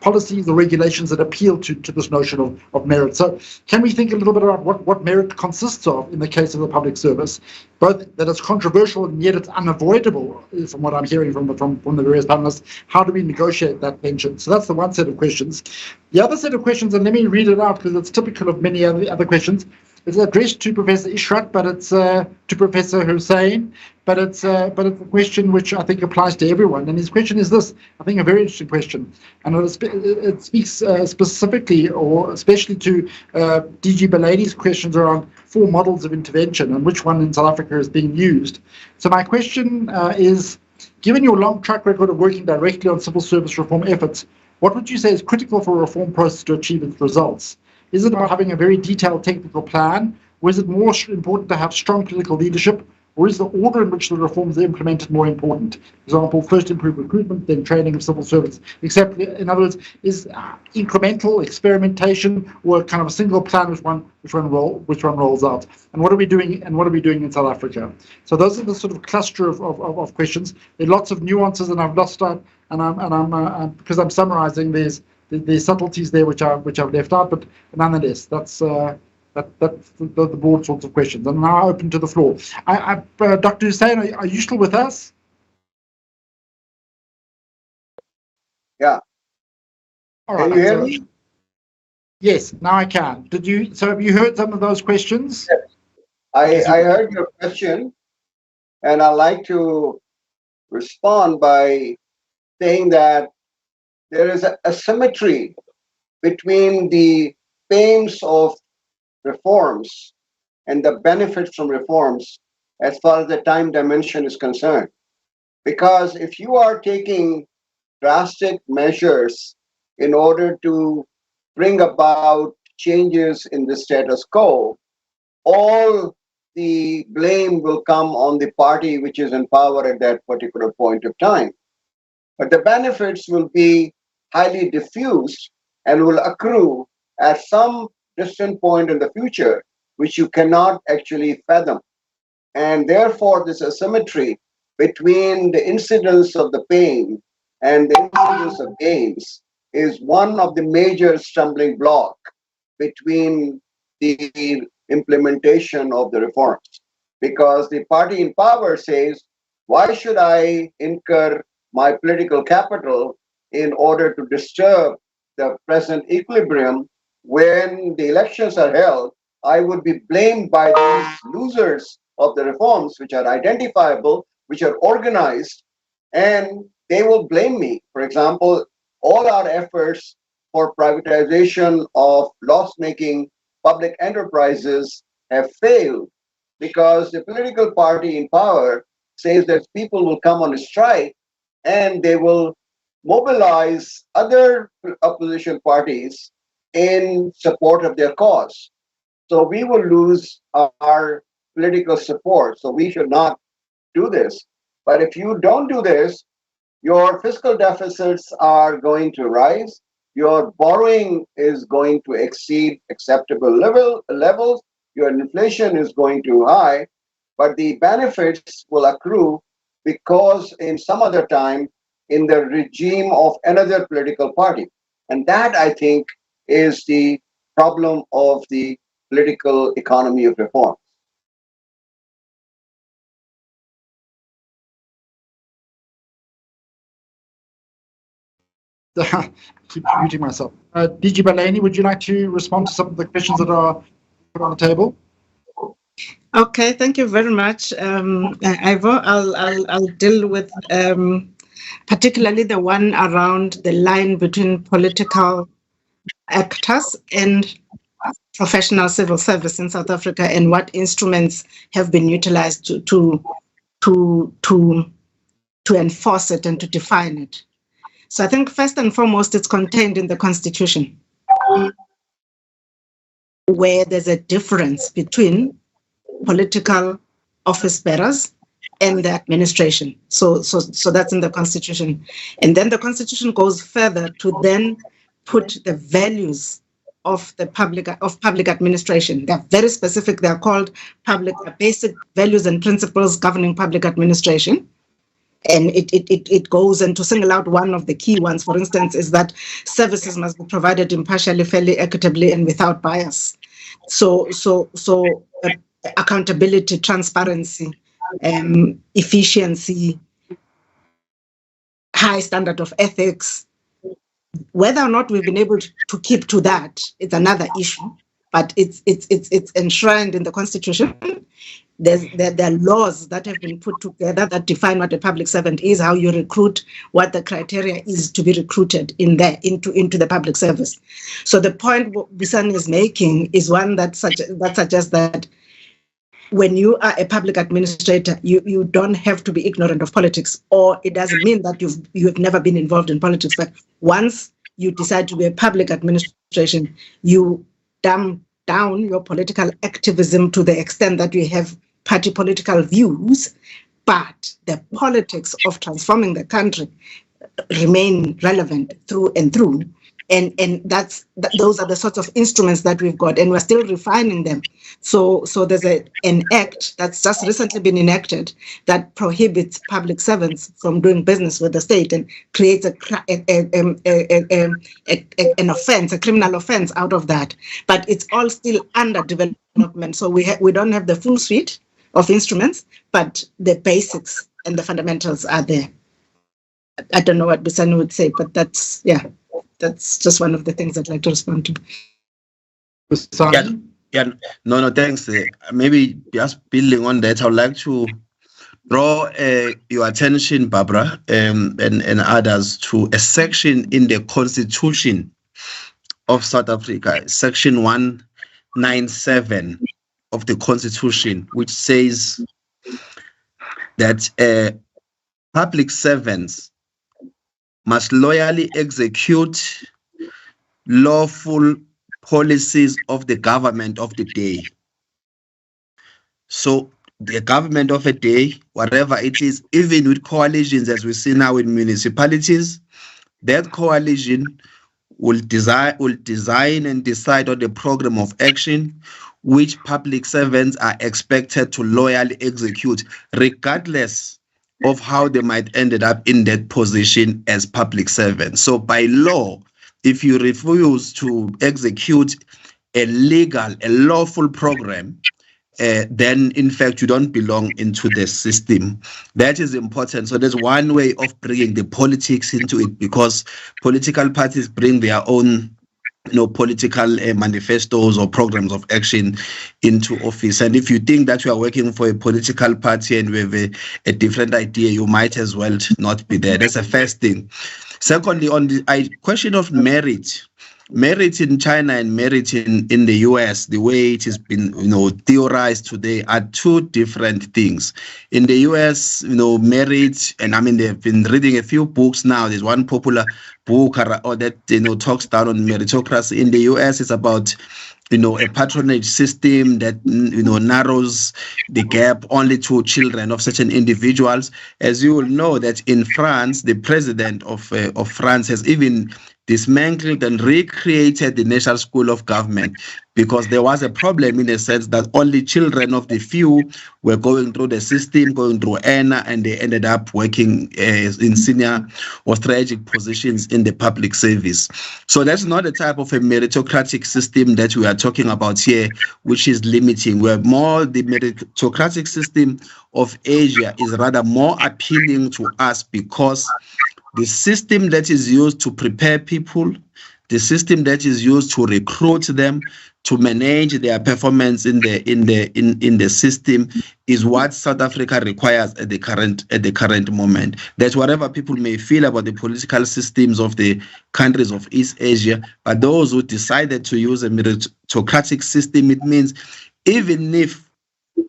policies or regulations that appeal to this notion of merit. So can we think a little bit about what merit consists of in the case of the public service, both that it's controversial and yet it's unavoidable, from what I'm hearing from the various panelists? How do we negotiate that tension? So that's the one set of questions. The other set of questions, and let me read it out because it's typical of many other questions. It's addressed to Professor Ishrat, but it's to Professor Husain, but it's a question which I think applies to everyone. And his question is this, I think a very interesting question, and it speaks specifically or especially to DG Baleni's questions around 4 models of intervention and which one in South Africa is being used. So my question is, given your long track record of working directly on civil service reform efforts, what would you say is critical for a reform process to achieve its results? Is it about having a very detailed technical plan, or is it more important to have strong political leadership, or is the order in which the reforms are implemented more important? For example, first improve recruitment, then training of civil servants, except, in other words, is incremental experimentation or kind of a single plan which one rolls out? And what are we doing? And what are we doing in South Africa? So those are the sort of cluster of questions. There are lots of nuances, and I've lost out, and I'm because I'm summarizing. There's subtleties there which I've left out, but nonetheless, that's the broad sorts of questions. I'm now open to the floor. Dr. Husain, are you still with us? Yeah. All right. Can you hear me? Yes, now I can. So have you heard some of those questions? Yes. I heard your question, and I'd like to respond by saying that there is a symmetry between the pains of reforms and the benefits from reforms as far as the time dimension is concerned. Because if you are taking drastic measures in order to bring about changes in the status quo, all the blame will come on the party which is in power at that particular point of time. But the benefits will be highly diffuse and will accrue at some distant point in the future, which you cannot actually fathom. And therefore, this asymmetry between the incidence of the pain and the incidence of gains is one of the major stumbling blocks between the implementation of the reforms. Because the party in power says, why should I incur my political capital in order to disturb the present equilibrium? When the elections are held, I would be blamed by these losers of the reforms which are identifiable, which are organized, and they will blame me. For example, all our efforts for privatization of loss-making public enterprises have failed because the political party in power says that people will come on a strike and they will mobilize other opposition parties in support of their cause. So we will lose our political support. So we should not do this. But if you don't do this, your fiscal deficits are going to rise. Your borrowing is going to exceed acceptable levels. Your inflation is going too high, but the benefits will accrue because in some other time in the regime of another political party. And that, I think, is the problem of the political economy of reform. Keep muting myself. DG Baleni, would you like to respond to some of the questions that are put on the table? Okay, thank you very much, Ivor. I'll deal with particularly the one around the line between political actors and professional civil service in South Africa and what instruments have been utilized to enforce it and to define it. So I think first and foremost, it's contained in the Constitution, where there's a difference between political office bearers and the administration. So that's in the Constitution. And then the Constitution goes further to then put the values of the public administration. They're very specific. They're called basic values and principles governing public administration. And it goes, and to single out one of the key ones, for instance, is that services must be provided impartially, fairly, equitably, and without bias. So accountability, transparency, efficiency, high standard of ethics. Whether or not we've been able to keep to that, it's another issue. But it's enshrined in the Constitution. There are laws that have been put together that define what a public servant is, how you recruit, what the criteria is to be recruited into the public service. So the point Busani is making is one that suggests that when you are a public administrator, you don't have to be ignorant of politics, or it doesn't mean that you have never been involved in politics. But once you decide to be a public administration, you dumb down your political activism to the extent that you have party political views, but the politics of transforming the country remain relevant through and through. And those are the sorts of instruments that we've got, and we're still refining them. So there's an act that's just recently been enacted that prohibits public servants from doing business with the state and creates an offense, a criminal offense out of that. But it's all still under development. So we don't have the full suite of instruments, but the basics and the fundamentals are there. I don't know what Busani would say, but that's just one of the things I'd like to respond to. No, thanks. Maybe just building on that, I would like to draw your attention, Barbara, and others, to a section in the Constitution of South Africa, Section 197 of the Constitution, which says that public servants must loyally execute lawful policies of the government of the day. So the government of a day, whatever it is, even with coalitions as we see now in municipalities, that coalition will design and decide on the program of action which public servants are expected to loyally execute, regardless of how they might ended up in that position as public servants. So by law, if you refuse to execute a lawful program, then in fact you don't belong into the system. That is important. So there's one way of bringing the politics into it, because political parties bring their own political manifestos or programs of action into office. And if you think that you are working for a political party and you have a different idea, you might as well not be there. That's the first thing. Secondly, on the question of merit in China and merit in the US, the way it has been, theorized today are two different things. In the US, merit, and I mean, they've been reading a few books now. There's one popular book that, talks down on meritocracy. In the US, it's about, a patronage system that, narrows the gap only to children of certain individuals. As you will know that in France, the president of France has even dismantled and recreated the National School of Government, because there was a problem in a sense that only children of the few were going through the system, going through ENA, and they ended up working in senior or strategic positions in the public service. So that's not the type of a meritocratic system that we are talking about here, which is limiting. Where more the meritocratic system of Asia is rather more appealing to us, because the system that is used to prepare people, the system that is used to recruit them, to manage their performance in the system, is what South Africa requires at the current moment. That whatever people may feel about the political systems of the countries of East Asia, but those who decided to use a meritocratic system, it means even if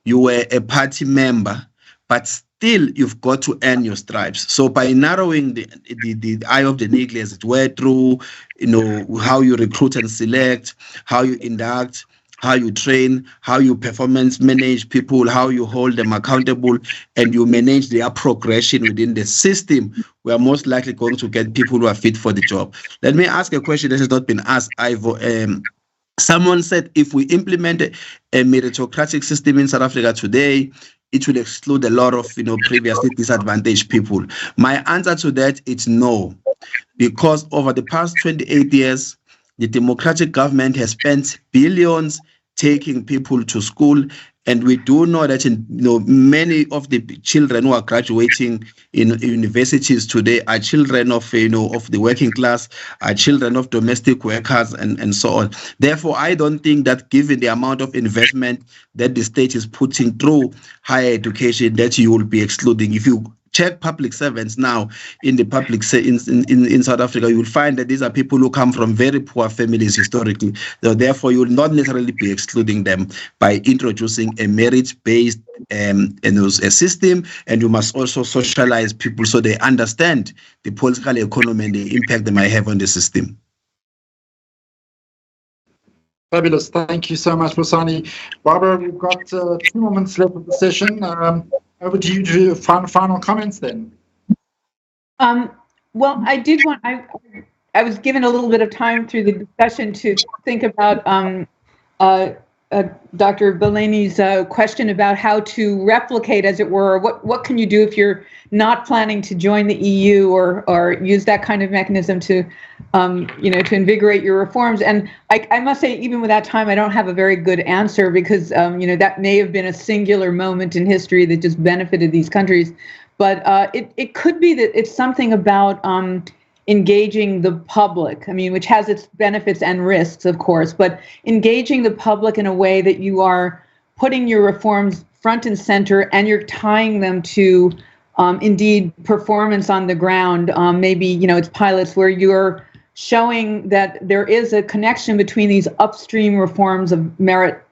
you were a party member, but still you've got to earn your stripes. So by narrowing the eye of the needle, as it were, through how you recruit and select, how you induct, how you train, how you performance manage people, how you hold them accountable, and you manage their progression within the system, we are most likely going to get people who are fit for the job. Let me ask a question that has not been asked, Ivor. Someone said, if we implement a meritocratic system in South Africa today, it will exclude a lot of previously disadvantaged people. My answer to that is no, because over the past 28 years, the democratic government has spent billions taking people to school, and we do know that many of the children who are graduating in universities today are children of of the working class, are children of domestic workers, and so on. Therefore, I don't think that, given the amount of investment that the state is putting through higher education, that you will be excluding. If you check public servants now in the public in South Africa, you will find that these are people who come from very poor families historically. So therefore, you will not necessarily be excluding them by introducing a merit-based a system, and you must also socialize people so they understand the political economy and the impact they might have on the system. Fabulous. Thank you so much, Busani. Barbara, we've got 2 moments left of the session. Over to you to do final comments then. Well, I did want, I was given a little bit of time through the discussion to think about Dr. Baleni's question about how to replicate, as it were, what can you do if you're not planning to join the EU or use that kind of mechanism to, to invigorate your reforms. And I must say, even with that time, I don't have a very good answer, because, that may have been a singular moment in history that just benefited these countries. But it could be that it's something about engaging the public, which has its benefits and risks, of course, but engaging the public in a way that you are putting your reforms front and center, and you're tying them to indeed performance on the ground. Maybe, it's pilots where you're showing that there is a connection between these upstream reforms of merit,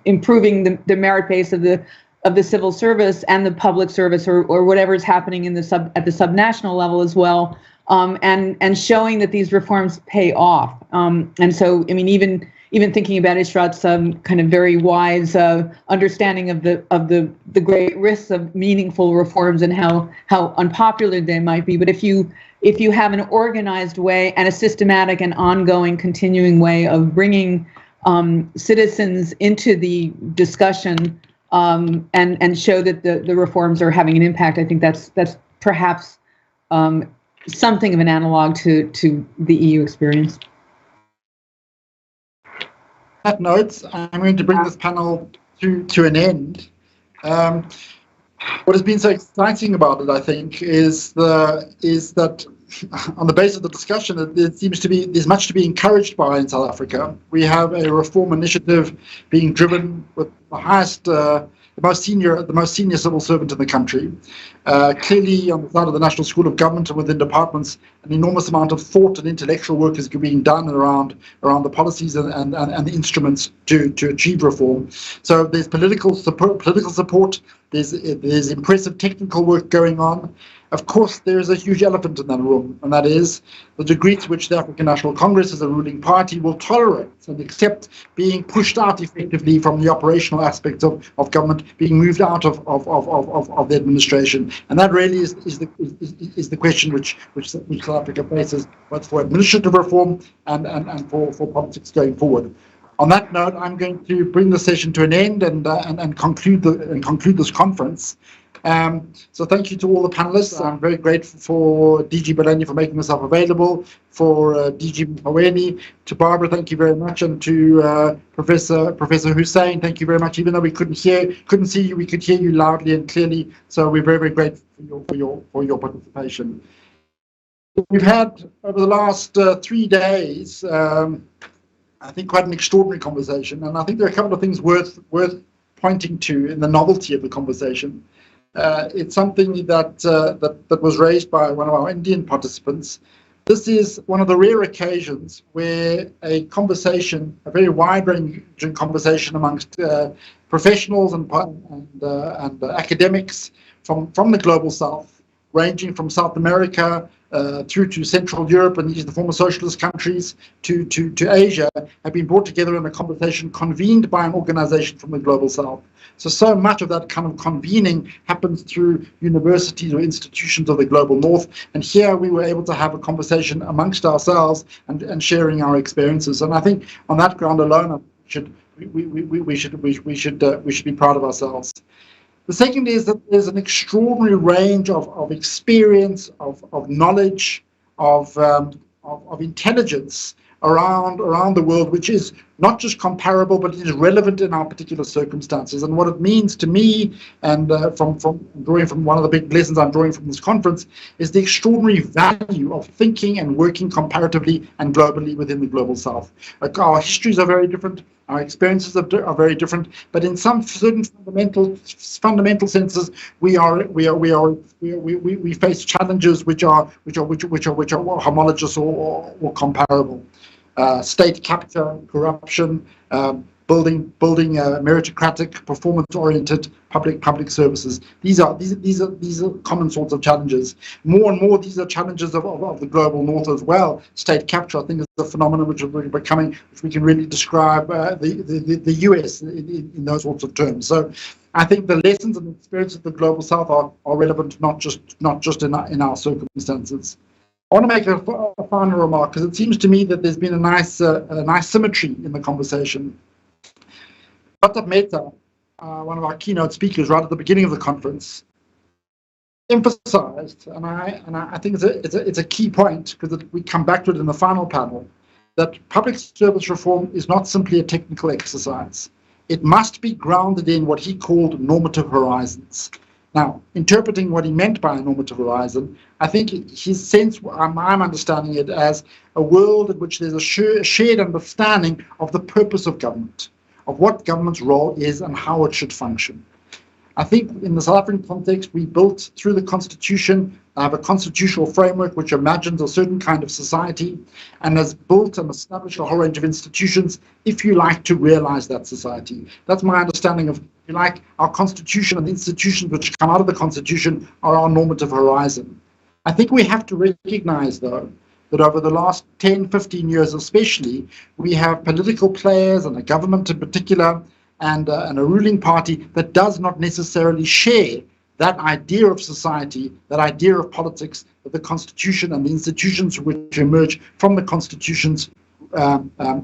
improving the merit base of the civil service and the public service, or whatever is happening at the subnational level as well, and showing that these reforms pay off. And so, even thinking about Ishrat's kind of very wise understanding of the great risks of meaningful reforms and how unpopular they might be, but if you have an organized way and a systematic and ongoing, continuing way of bringing citizens into the discussion, and show that the reforms are having an impact, I think that's perhaps something of an analog to the EU experience. On that note, I'm going to bring this panel to an end. What has been so exciting about it, I think, is that on the basis of the discussion, there's much to be encouraged by in South Africa. We have a reform initiative being driven with the most senior civil servant in the country. Clearly, on the side of the National School of Government and within departments, an enormous amount of thought and intellectual work is being done around the policies and the instruments to achieve reform. So there's political support. There's impressive technical work going on. Of course, there is a huge elephant in that room, and that is the degree to which the African National Congress as a ruling party will tolerate and accept being pushed out effectively from the operational aspects of government, being moved out of the administration. And that really is the question which South Africa faces, both for administrative reform and for politics going forward. On that note, I'm going to bring the session to an end and conclude this conference. So thank you to all the panelists. I'm very grateful for DG Baleni for making herself available, for DG Ngcaweni, to Barbara, thank you very much, and to Professor Husain, thank you very much. Even though we couldn't see you, we could hear you loudly and clearly. So we're very, very grateful for your participation. We've had over the last 3 days, I think, quite an extraordinary conversation, and I think there are a couple of things worth pointing to in the novelty of the conversation. It's something that was raised by one of our Indian participants. This is one of the rare occasions where a very wide-ranging conversation amongst professionals and academics from the global south, ranging from South America through to Central Europe and the former socialist countries to Asia, have been brought together in a conversation convened by an organization from the global south. So much of that kind of convening happens through universities or institutions of the global north. And here we were able to have a conversation amongst ourselves and sharing our experiences. And I think on that ground alone, we should be proud of ourselves. The second is that there's an extraordinary range of experience, of knowledge, of intelligence around the world, which is not just comparable, but it is relevant in our particular circumstances. And what it means to me, and from drawing from one of the big lessons I'm drawing from this conference, is the extraordinary value of thinking and working comparatively and globally within the global south. Like, our histories are very different, our experiences are very different, but in some certain fundamental senses, we face challenges which are homologous or comparable. State capture, corruption, building meritocratic, performance-oriented public services. These are common sorts of challenges. More and more, these are challenges of the global north as well. State capture, I think, is a phenomenon which we can really describe the US in those sorts of terms. So, I think the lessons and experiences of the global south are relevant not just in our circumstances. I want to make a final remark, because it seems to me that there's been a nice symmetry in the conversation. Dr. Mehta, one of our keynote speakers right at the beginning of the conference, emphasized, and I think it's a key point, because we come back to it in the final panel, that public service reform is not simply a technical exercise. It must be grounded in what he called normative horizons. Now, interpreting what he meant by a normative horizon, I think his sense, I'm understanding it as a world in which there's a shared understanding of the purpose of government, of what government's role is and how it should function. I think in the South African context, we built through the Constitution, have a constitutional framework which imagines a certain kind of society and has built and established a whole range of institutions, if you like, to realize that society. That's my understanding of, if you like, our Constitution, and the institutions which come out of the Constitution are our normative horizon. I think we have to recognize, though, that over the last 10, 15 years especially, we have political players and a government in particular and a ruling party that does not necessarily share that idea of society, that idea of politics that the Constitution and the institutions which emerge from the Constitutions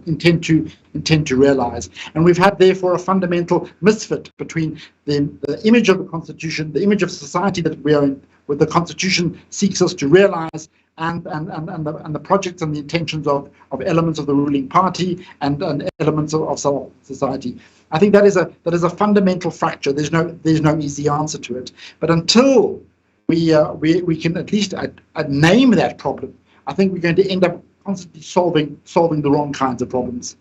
intend to realize. And we've had, therefore, a fundamental misfit between the image of the Constitution, the image of society that we are in, where the Constitution seeks us to realize, and the projects and the intentions of elements of the ruling party and elements of society. I think that is a fundamental fracture. There's no easy answer to it. But until we can at least name that problem, I think we're going to end up constantly solving the wrong kinds of problems.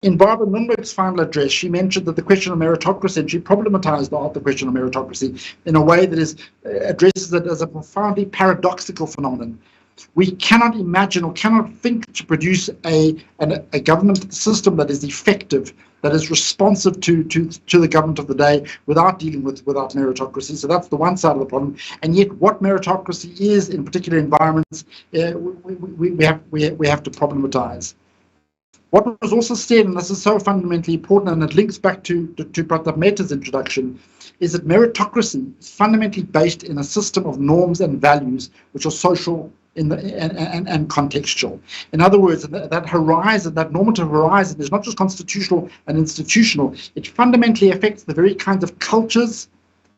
In Barbara Nunberg's final address, she mentioned that the question of meritocracy, and she problematized the question of meritocracy in a way that addresses it as a profoundly paradoxical phenomenon. We cannot imagine or cannot think to produce a government system that is effective, that is responsive to the government of the day without dealing without meritocracy. So that's the one side of the problem. And yet what meritocracy is in particular environments, we have to problematize. What was also said, and this is so fundamentally important, and it links back to Pratap Mehta's introduction, is that meritocracy is fundamentally based in a system of norms and values which are social and contextual. In other words, that horizon, that normative horizon, is not just constitutional and institutional. It fundamentally affects the very kinds of cultures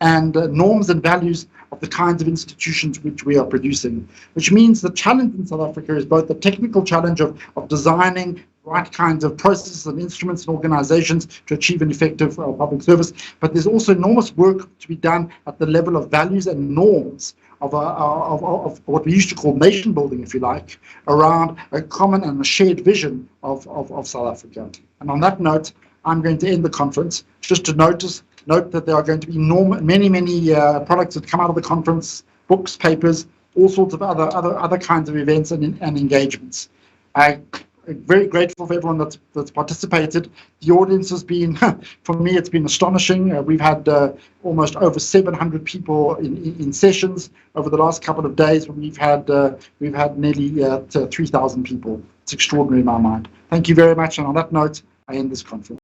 and norms and values of the kinds of institutions which we are producing, which means the challenge in South Africa is both the technical challenge of designing right kinds of processes and instruments and organizations to achieve an effective public service, but there's also enormous work to be done at the level of values and norms of what we used to call nation building, if you like, around a common and a shared vision of South Africa. And on that note, I'm going to end the conference just to note that there are going to be many products that come out of the conference, books, papers, all sorts of other kinds of events and engagements. I'm very grateful for everyone that's participated. The audience has been, for me, it's been astonishing. We've had almost over 700 people in sessions over the last couple of days. We've had nearly 3,000 people. It's extraordinary in my mind. Thank you very much. And on that note, I end this conference.